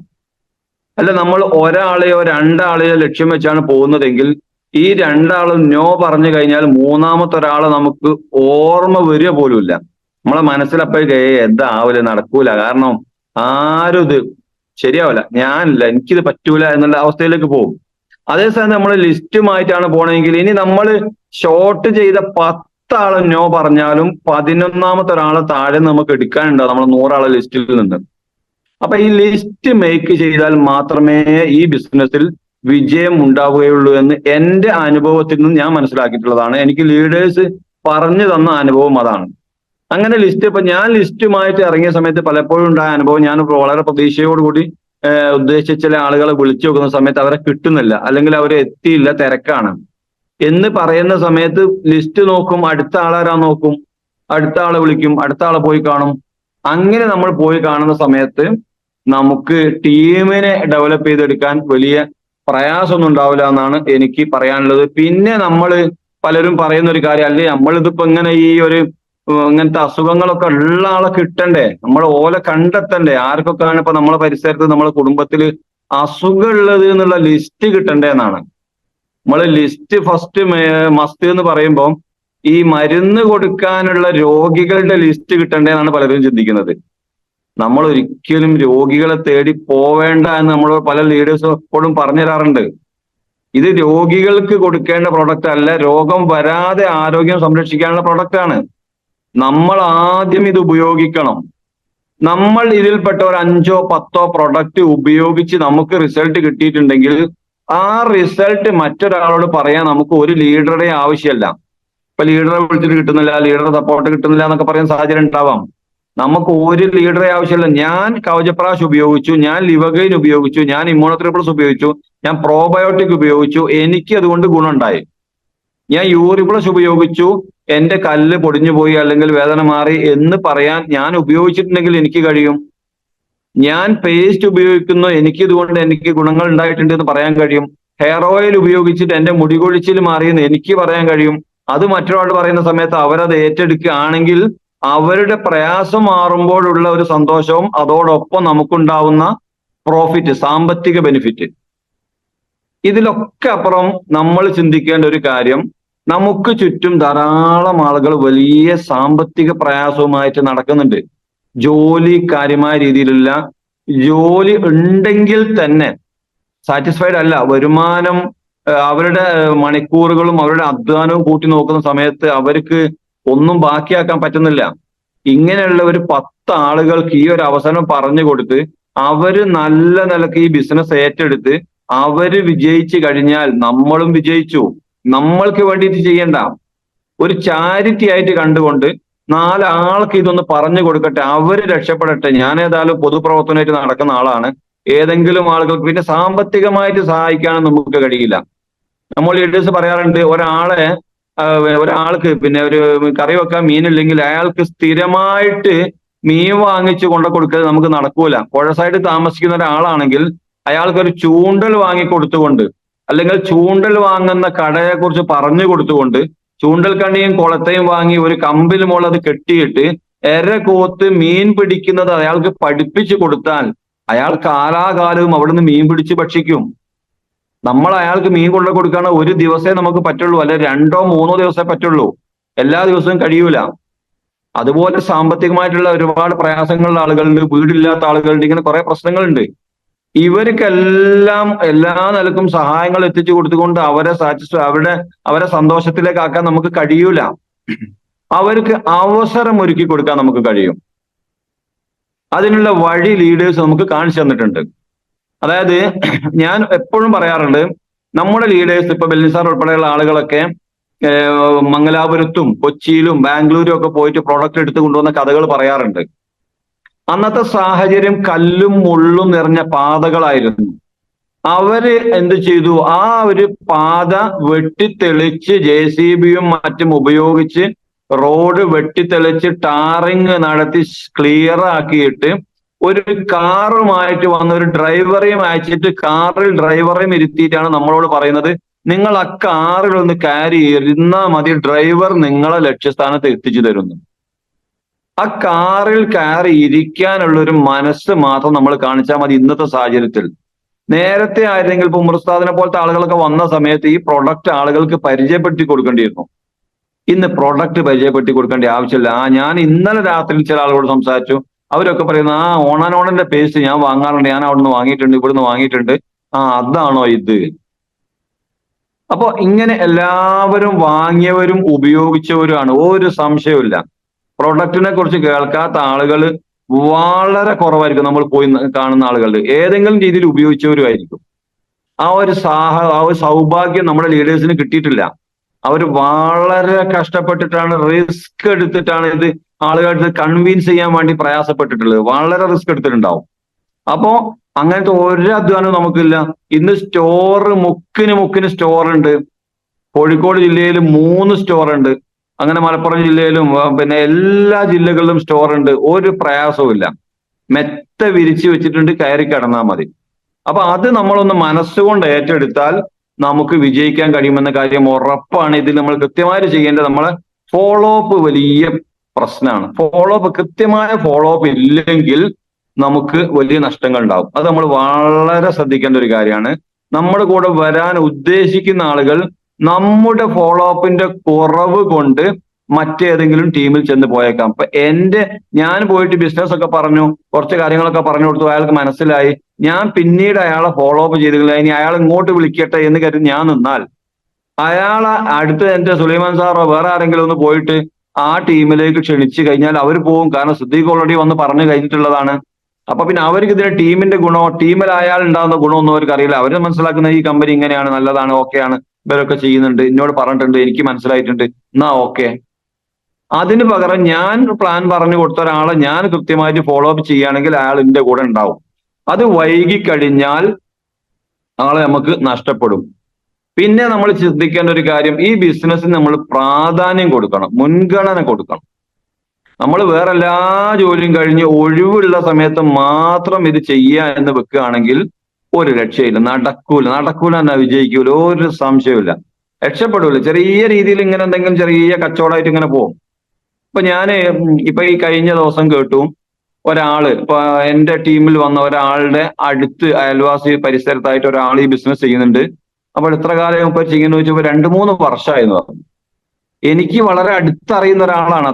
അല്ല നമ്മൾ ഒരാളെയോ 2 ആളെയോ ലക്ഷ്യം വെച്ചാണ് പോകുന്നതെങ്കിൽ ഈ രണ്ടാളും നോ പറഞ്ഞു കഴിഞ്ഞാൽ മൂന്നാമത്തെ ഒരാളെ നമുക്ക് ഓർമ്മ വരിക പോലുമില്ല. നമ്മളെ മനസ്സിലപ്പോഴേ എന്താവൂല, നടക്കൂല, കാരണം ആരും ഇത് ശരിയാവില്ല, ഞാനില്ല, എനിക്കിത് പറ്റൂല എന്നുള്ള അവസ്ഥയിലേക്ക് പോകും. അതേസമയം നമ്മൾ ലിസ്റ്റുമായിട്ടാണ് പോണെങ്കിൽ ഇനി നമ്മൾ ഷോർട്ട് ചെയ്ത 10 ആള് നോ പറഞ്ഞാലും 11ാമത്തെ ഒരാളെ താഴെ നമുക്ക് എടുക്കാനുണ്ടാവും നമ്മൾ 100 ആളെ ലിസ്റ്റിൽ നിന്ന്. അപ്പൊ ഈ ലിസ്റ്റ് മേക്ക് ചെയ്താൽ മാത്രമേ ഈ ബിസിനസ്സിൽ വിജയം ഉണ്ടാവുകയുള്ളൂ എന്ന് എന്റെ അനുഭവത്തിൽ നിന്ന് ഞാൻ മനസ്സിലാക്കിയിട്ടുള്ളതാണ്. എനിക്ക് ലീഡേഴ്സ് പറഞ്ഞു തന്ന അനുഭവം അതാണ്. അങ്ങനെ ലിസ്റ്റ്, ഇപ്പൊ ഞാൻ ലിസ്റ്റുമായിട്ട് ഇറങ്ങിയ സമയത്ത് പലപ്പോഴും ഉണ്ടായ അനുഭവം, ഞാൻ വളരെ പ്രതീക്ഷയോടുകൂടി ഉദ്ദേശിച്ച ചില ആളുകളെ വിളിച്ചു നോക്കുന്ന സമയത്ത് അവരെ കിട്ടുന്നില്ല, അല്ലെങ്കിൽ അവരെ എത്തിയില്ല, തിരക്കാണ് എന്ന് പറയുന്ന സമയത്ത് ലിസ്റ്റ് നോക്കും, അടുത്ത ആളാരാ നോക്കും, അടുത്ത ആളെ വിളിക്കും, അടുത്ത ആളെ പോയി കാണും. അങ്ങനെ നമ്മൾ പോയി കാണുന്ന സമയത്ത് നമുക്ക് ടീമിനെ ഡെവലപ്പ് ചെയ്തെടുക്കാൻ വലിയ പ്രയാസമൊന്നും ഉണ്ടാവില്ല എന്നാണ് എനിക്ക് പറയാനുള്ളത്. പിന്നെ നമ്മൾ പലരും പറയുന്ന ഒരു കാര്യം, അല്ലേ നമ്മളിതിപ്പോ ഇങ്ങനെ ഈ ഒരു ഇങ്ങനത്തെ അസുഖങ്ങളൊക്കെ ഉള്ള ആളെ കിട്ടണ്ടേ, നമ്മൾ ഓലെ കണ്ടെത്തണ്ടേ, ആർക്കൊക്കെയാണ് ഇപ്പൊ നമ്മളെ പരിസരത്ത് നമ്മളെ കുടുംബത്തിൽ അസുഖം ഉള്ളത് എന്നുള്ള ലിസ്റ്റ് കിട്ടണ്ടേ എന്നാണ്. നമ്മൾ ലിസ്റ്റ് ഫസ്റ്റ് മസ്റ്റ് എന്ന് പറയുമ്പോൾ ഈ മരുന്ന് കൊടുക്കാനുള്ള രോഗികളുടെ ലിസ്റ്റ് കിട്ടണ്ടേ എന്നാണ് പലരും ചിന്തിക്കുന്നത്. നമ്മൾ ഒരിക്കലും രോഗികളെ തേടി പോവേണ്ട എന്ന് നമ്മൾ പല ലീഡേഴ്സും എപ്പോഴും പറഞ്ഞു തരാറുണ്ട്. ഇത് രോഗികൾക്ക് കൊടുക്കേണ്ട പ്രൊഡക്റ്റ് അല്ല, രോഗം വരാതെ ആരോഗ്യം സംരക്ഷിക്കാനുള്ള പ്രൊഡക്റ്റ് ആണ്. നമ്മൾ ആദ്യം ഇത് ഉപയോഗിക്കണം. നമ്മൾ ഇതിൽപ്പെട്ട ഒരു 5ഓ 10ഓ പ്രൊഡക്റ്റ് ഉപയോഗിച്ച് നമുക്ക് റിസൾട്ട് കിട്ടിയിട്ടുണ്ടെങ്കിൽ ആ റിസൾട്ട് മറ്റൊരാളോട് പറയാൻ നമുക്ക് ഒരു ലീഡറുടെ ആവശ്യമല്ല. ഇപ്പൊ ലീഡറെ വിളിച്ചിട്ട് കിട്ടുന്നില്ല, ലീഡറെ സപ്പോർട്ട് കിട്ടുന്നില്ല എന്നൊക്കെ പറയുന്ന സാഹചര്യം ഉണ്ടാവാം. നമുക്ക് ഒരു ലീഡറെ ആവശ്യമില്ല. ഞാൻ കവചപ്രാശ് ഉപയോഗിച്ചു, ഞാൻ ലിവഗൈൻ ഉപയോഗിച്ചു, ഞാൻ ഇമ്മ്യൂണോത്രിപ്ലസ് ഉപയോഗിച്ചു, ഞാൻ പ്രോബയോട്ടിക് ഉപയോഗിച്ചു, എനിക്ക് അതുകൊണ്ട് ഗുണമുണ്ടായി. ഞാൻ യൂറിപ്ലസ് ഉപയോഗിച്ചു, എന്റെ കല്ല് പൊടിഞ്ഞു പോയി അല്ലെങ്കിൽ വേദന മാറി എന്ന് പറയാൻ ഞാൻ ഉപയോഗിച്ചിട്ടുണ്ടെങ്കിൽ എനിക്ക് കഴിയും. ഞാൻ പേസ്റ്റ് ഉപയോഗിക്കുന്നു, എനിക്ക് ഇതുകൊണ്ട് എനിക്ക് ഗുണങ്ങൾ ഉണ്ടായിട്ടുണ്ട് എന്ന് പറയാൻ കഴിയും. ഹെയർ ഓയിൽ ഉപയോഗിച്ചിട്ട് എന്റെ മുടി കൊഴിച്ചിൽ മാറിയെന്ന് എനിക്ക് പറയാൻ കഴിയും. അത് മറ്റൊരാൾ പറയുന്ന സമയത്ത് അവരത് ഏറ്റെടുക്കുകയാണെങ്കിൽ അവരുടെ പ്രയാസം മാറുമ്പോഴുള്ള ഒരു സന്തോഷവും അതോടൊപ്പം നമുക്കുണ്ടാവുന്ന പ്രോഫിറ്റ്, സാമ്പത്തിക ബെനിഫിറ്റ്, ഇതിലൊക്കെ അപ്പുറം നമ്മൾ ചിന്തിക്കേണ്ട ഒരു കാര്യം, നമുക്ക് ചുറ്റും ധാരാളം ആളുകൾ വലിയ സാമ്പത്തിക പ്രയാസവുമായിട്ട് നടക്കുന്നുണ്ട്. ജോലി കാര്യമായ രീതിയിലുള്ള ജോലി ഉണ്ടെങ്കിൽ തന്നെ സാറ്റിസ്ഫൈഡ് അല്ല. വരുമാനം, അവരുടെ മണിക്കൂറുകളും അവരുടെ അധ്വാനവും കൂട്ടി നോക്കുന്ന സമയത്ത് അവർക്ക് ഒന്നും ബാക്കിയാക്കാൻ പറ്റുന്നില്ല. ഇങ്ങനെയുള്ള ഒരു 10 ആളുകൾക്ക് ഈ ഒരു അവസരം പറഞ്ഞു കൊടുത്ത് അവര് നല്ല നിലക്ക് ഈ ബിസിനസ് ഏറ്റെടുത്ത് അവര് വിജയിച്ചു കഴിഞ്ഞാൽ നമ്മളും വിജയിച്ചു. നമ്മൾക്ക് വേണ്ടിയിട്ട് ചെയ്യണ്ട, ഒരു ചാരിറ്റി ആയിട്ട് കണ്ടുകൊണ്ട് 4 ആൾക്ക് ഇതൊന്ന് പറഞ്ഞു കൊടുക്കട്ടെ, അവര് രക്ഷപ്പെടട്ടെ. ഞാൻ ഏതായാലും പൊതുപ്രവർത്തനമായിട്ട് നടക്കുന്ന ആളാണ്. ഏതെങ്കിലും ആളുകൾക്ക് പിന്നെ സാമ്പത്തികമായിട്ട് സഹായിക്കാനും നമുക്ക് കഴിയില്ല. നമ്മൾ ലീഡേഴ്സ് പറയാറുണ്ട്, ഒരാൾക്ക് പിന്നെ ഒരു കറി വെക്കാൻ മീനില്ലെങ്കിൽ അയാൾക്ക് സ്ഥിരമായിട്ട് മീൻ വാങ്ങിച്ചു കൊണ്ടു കൊടുക്കൽ നമുക്ക് നടക്കൂല. പുഴ സൈഡ് താമസിക്കുന്ന ഒരാളാണെങ്കിൽ അയാൾക്ക് ഒരു ചൂണ്ടൽ വാങ്ങി കൊടുത്തുകൊണ്ട്, അല്ലെങ്കിൽ ചൂണ്ടൽ വാങ്ങുന്ന കടയെ കുറിച്ച് പറഞ്ഞു കൊടുത്തുകൊണ്ട്, ചൂണ്ടൽ കണ്ണിയും കുളത്തെയും വാങ്ങി ഒരു കമ്പിൽ മുകളിൽ അത് കെട്ടിയിട്ട് എര കോത്ത് മീൻ പിടിക്കുന്നത് അയാൾക്ക് പഠിപ്പിച്ചു കൊടുത്താൽ അയാൾ കാലാകാലവും അവിടുന്ന് മീൻ പിടിച്ച് ഭക്ഷിക്കും. നമ്മൾ അയാൾക്ക് മീൻ കൊണ്ടു കൊടുക്കുകയാണ്, ഒരു ദിവസമേ നമുക്ക് പറ്റുള്ളൂ, അല്ലെ 2ഓ 3ഓ ദിവസമേ പറ്റുള്ളൂ, എല്ലാ ദിവസവും കഴിയൂല. അതുപോലെ സാമ്പത്തികമായിട്ടുള്ള ഒരുപാട് പ്രയാസങ്ങളുള്ള ആളുകളുണ്ട്, വീടില്ലാത്ത ആളുകളുണ്ട്, ഇങ്ങനെ കുറെ പ്രശ്നങ്ങളുണ്ട്. ഇവർക്കെല്ലാം എല്ലാ നിലക്കും സഹായങ്ങൾ എത്തിച്ചു കൊടുത്തുകൊണ്ട് അവരെ സന്തോഷത്തിലേക്കാക്കാൻ നമുക്ക് കഴിയൂല. അവർക്ക് അവസരം ഒരുക്കി കൊടുക്കാൻ നമുക്ക് കഴിയും. അതിനുള്ള വഴി ലീഡേഴ്സ് നമുക്ക് കാണിച്ചു തന്നിട്ടുണ്ട്. അതായത് ഞാൻ എപ്പോഴും പറയാറുണ്ട്, നമ്മുടെ ലീഡേഴ്സ് ഇപ്പൊ ബെല്ലിസാർ ഉൾപ്പെടെയുള്ള ആളുകളൊക്കെ മംഗലാപുരത്തും കൊച്ചിയിലും ബാംഗ്ലൂരും ഒക്കെ പോയിട്ട് പ്രോഡക്റ്റ് എടുത്ത് കൊണ്ടുവന്ന കഥകൾ പറയാറുണ്ട്. അന്നത്തെ സാഹചര്യം കല്ലും മുള്ളും നിറഞ്ഞ പാതകളായിരുന്നു. അവര് എന്ത് ചെയ്തു, ആ ഒരു പാത വെട്ടിത്തെളിച്ച് JCBയും മറ്റും ഉപയോഗിച്ച് റോഡ് വെട്ടിത്തെളിച്ച് ടാറിങ് നടത്തി ക്ലിയർ ആക്കിയിട്ട് ഒരു കാറുമായിട്ട് വന്ന ഒരു ഡ്രൈവറെയും അയച്ചിട്ട് കാറിൽ ഡ്രൈവറെയും ഇരുത്തിയിട്ടാണ് നമ്മളോട് പറയുന്നത്, നിങ്ങൾ ആ കാറിൽ ഒന്ന് ക്യാരി ഇരുന്നാൽ മതി, ഡ്രൈവർ നിങ്ങളെ ലക്ഷ്യസ്ഥാനത്ത് എത്തിച്ചു തരുന്നു. ആ കാറിൽ കയറി ഇരിക്കാനുള്ള ഒരു മനസ്സ് മാത്രം നമ്മൾ കാണിച്ചാൽ മതി ഇന്നത്തെ സാഹചര്യത്തിൽ. നേരത്തെ ആയിരുന്നെങ്കിൽ ഇപ്പൊ ഉമർ ഉസ്താദിനെ പോലത്തെ ആളുകളൊക്കെ വന്ന സമയത്ത് ഈ പ്രൊഡക്റ്റ് ആളുകൾക്ക് പരിചയപ്പെടുത്തി കൊടുക്കേണ്ടിയിരുന്നു. ഇന്ന് പ്രൊഡക്റ്റ് പരിചയപ്പെടുത്തി കൊടുക്കേണ്ട ആവശ്യമില്ല. ഞാൻ ഇന്നലെ രാത്രി ചില ആളുകളോട് സംസാരിച്ചു. അവരൊക്കെ പറയുന്നു, ഓണാനോണിന്റെ പേസ്റ്റ് ഞാൻ വാങ്ങാറുണ്ട്, ഞാൻ അവിടുന്ന് വാങ്ങിയിട്ടുണ്ട്, ഇവിടുന്ന് വാങ്ങിയിട്ടുണ്ട്, അതാണോ ഇത്? അപ്പൊ ഇങ്ങനെ എല്ലാവരും വാങ്ങിയവരും ഉപയോഗിച്ചവരുമാണ്, ഒരു സംശയവുമില്ല. പ്രൊഡക്റ്റിനെ കുറിച്ച് കേൾക്കാത്ത ആളുകൾ വളരെ കുറവായിരിക്കും. നമ്മൾ പോയി കാണുന്ന ആളുകളുടെ ഏതെങ്കിലും രീതിയിൽ ഉപയോഗിച്ചവരുമായിരിക്കും. ആ ഒരു സൗഭാഗ്യം നമ്മുടെ ലീഡേഴ്സിന് കിട്ടിയിട്ടില്ല. അവർ വളരെ കഷ്ടപ്പെട്ടിട്ടാണ്, റിസ്ക് എടുത്തിട്ടാണ് ഇത് ആളുകൾക്ക് കൺവിൻസ് ചെയ്യാൻ വേണ്ടി പ്രയാസപ്പെട്ടിട്ടുള്ളത്. വളരെ റിസ്ക് എടുത്തിട്ടുണ്ടാവും. അപ്പോ അങ്ങനത്തെ ഒരു അധ്വാനവും നമുക്കില്ല. ഇന്ന് മുക്കിന് സ്റ്റോർ ഉണ്ട്. കോഴിക്കോട് ജില്ലയിൽ 3 സ്റ്റോർ ഉണ്ട്. അങ്ങനെ മലപ്പുറം ജില്ലയിലും പിന്നെ എല്ലാ ജില്ലകളിലും സ്റ്റോർ ഉണ്ട്. ഒരു പ്രയാസവും ഇല്ല. മെത്ത വിരിച്ചു വെച്ചിട്ടുണ്ട്, കയറി കിടന്നാൽ മതി. അപ്പൊ അത് നമ്മളൊന്ന് മനസ്സുകൊണ്ട് ഏറ്റെടുത്താൽ നമുക്ക് വിജയിക്കാൻ കഴിയുമെന്ന കാര്യം ഉറപ്പാണ്. ഇതിൽ നമ്മൾ കൃത്യമായിട്ട് ചെയ്യേണ്ടത് നമ്മളെ ഫോളോ അപ്പ് വലിയ പ്രശ്നമാണ്. കൃത്യമായ ഫോളോ അപ്പ് ഇല്ലെങ്കിൽ നമുക്ക് വലിയ നഷ്ടങ്ങൾ ഉണ്ടാവും. അത് നമ്മൾ വളരെ ശ്രദ്ധിക്കേണ്ട ഒരു കാര്യമാണ്. നമ്മുടെ കൂടെ വരാൻ ഉദ്ദേശിക്കുന്ന ആളുകൾ നമ്മുടെ ഫോളോ അപ്പിന്റെ കുറവ് കൊണ്ട് മറ്റേതെങ്കിലും ടീമിൽ ചെന്ന് പോയേക്കാം. അപ്പൊ ഞാൻ പോയിട്ട് ബിസിനസ് ഒക്കെ പറഞ്ഞു, കുറച്ച് കാര്യങ്ങളൊക്കെ പറഞ്ഞു കൊടുത്തു, അയാൾക്ക് മനസ്സിലായി. ഞാൻ പിന്നീട് അയാളെ ഫോളോ അപ്പ് ചെയ്തില്ല, ഇനി അയാൾ ഇങ്ങോട്ട് വിളിക്കട്ടെ എന്ന് കരുതി ഞാൻ നിന്നാൽ അയാളെ അടുത്ത് എന്റെ സുലൈമാൻ സാറോ വേറെ ആരെങ്കിലും ഒന്ന് പോയിട്ട് ആ ടീമിലേക്ക് ക്ഷണിച്ചു കഴിഞ്ഞാൽ അവർ പോകും. കാരണം സിദ്ദീഖ് ഓൾറെഡി വന്ന് പറഞ്ഞു കഴിഞ്ഞിട്ടുള്ളതാണ്. അപ്പൊ പിന്നെ അവർക്ക് ഇതിന്റെ ടീമിന്റെ ഗുണമോ ടീമിൽ അയാൾ ഉണ്ടാകുന്ന ഗുണമൊന്നും അവർക്ക് അറിയില്ല. അവർ മനസ്സിലാക്കുന്ന ഈ കമ്പനി ഇങ്ങനെയാണ്, നല്ലതാണ്, ഓക്കെയാണ്, ഇവരൊക്കെ ചെയ്യുന്നുണ്ട്, എന്നോട് പറഞ്ഞിട്ടുണ്ട്, എനിക്ക് മനസ്സിലായിട്ടുണ്ട്, എന്നാ ഓക്കെ. അതിന് പകരം ഞാൻ പ്ലാൻ പറഞ്ഞു കൊടുത്ത ഒരാളെ ഞാൻ കൃത്യമായിട്ട് ഫോളോ അപ്പ് ചെയ്യുകയാണെങ്കിൽ അയാൾ എന്റെ കൂടെ ഉണ്ടാവും. അത് വൈകിക്കഴിഞ്ഞാൽ ആളെ നമുക്ക് നഷ്ടപ്പെടും. പിന്നെ നമ്മൾ ശ്രദ്ധിക്കേണ്ട ഒരു കാര്യം, ഈ ബിസിനസ്സിന് നമ്മൾ പ്രാധാന്യം കൊടുക്കണം, മുൻഗണന കൊടുക്കണം. നമ്മൾ വേറെ എല്ലാ ജോലിയും കഴിഞ്ഞ് ഒഴിവുള്ള സമയത്ത് മാത്രം ഇത് ചെയ്യുക എന്ന് വെക്കുകയാണെങ്കിൽ ഒരു രക്ഷയില്ല, നടക്കൂല എന്നാ വിജയിക്കൂല, ഒരു സംശയമില്ല, രക്ഷപ്പെടൂല. ചെറിയ രീതിയിൽ ഇങ്ങനെ എന്തെങ്കിലും ചെറിയ കച്ചവടമായിട്ട് ഇങ്ങനെ പോകും. ഇപ്പൊ ഇപ്പൊ ഈ കഴിഞ്ഞ ദിവസം കേട്ടു, ഒരാള് ഇപ്പൊ എന്റെ ടീമിൽ വന്ന ഒരാളുടെ അടുത്ത് അയൽവാസി പരിസരത്തായിട്ട് ഒരാൾ ഈ ബിസിനസ് ചെയ്യുന്നുണ്ട്. അപ്പോൾ എത്ര കാലം ഇപ്പൊ ചെയ്യുന്നു വെച്ചപ്പോ 2-3 വർഷമായെന്ന് പറഞ്ഞു. എനിക്ക് വളരെ അടുത്തറിയുന്ന ഒരാളാണ്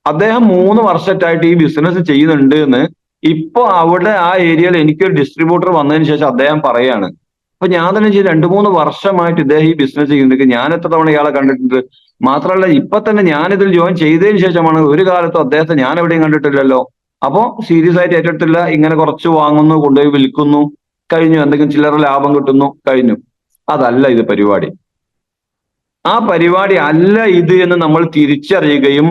അദ്ദേഹം 3 വർഷമായിട്ട് ഈ ബിസിനസ് ചെയ്യുന്നുണ്ട് എന്ന് ഇപ്പൊ അവിടെ ആ ഏരിയയിൽ എനിക്കൊരു ഡിസ്ട്രിബ്യൂട്ടർ വന്നതിന് ശേഷം അദ്ദേഹം പറയാണ്. അപ്പൊ ഞാൻ തന്നെ ചെയ്ത് 2-3 വർഷമായിട്ട് ഇദ്ദേഹം ഈ ബിസിനസ് ചെയ്യുന്നുണ്ട്. ഞാൻ എത്ര തവണ ഇയാളെ കണ്ടിട്ടുണ്ട്. മാത്രമല്ല ഇപ്പൊ തന്നെ ഞാനിതിൽ ജോയിൻ ചെയ്തതിന് ശേഷമാണ്, ഒരു കാലത്തും അദ്ദേഹത്തെ ഞാൻ എവിടെയും കണ്ടിട്ടില്ലല്ലോ. അപ്പോ സീരിയസ് ആയിട്ട് ഏറ്റെടുത്തില്ല. ഇങ്ങനെ കുറച്ച് വാങ്ങുന്നു, കൊണ്ടുപോയി വിൽക്കുന്നു, കഴിഞ്ഞു. എന്തെങ്കിലും ചില്ലറ ലാഭം കിട്ടുന്നു, കഴിഞ്ഞു. അതല്ല ഇത് പരിപാടി. ആ പരിപാടി അല്ല ഇത് എന്ന് നമ്മൾ തിരിച്ചറിയുകയും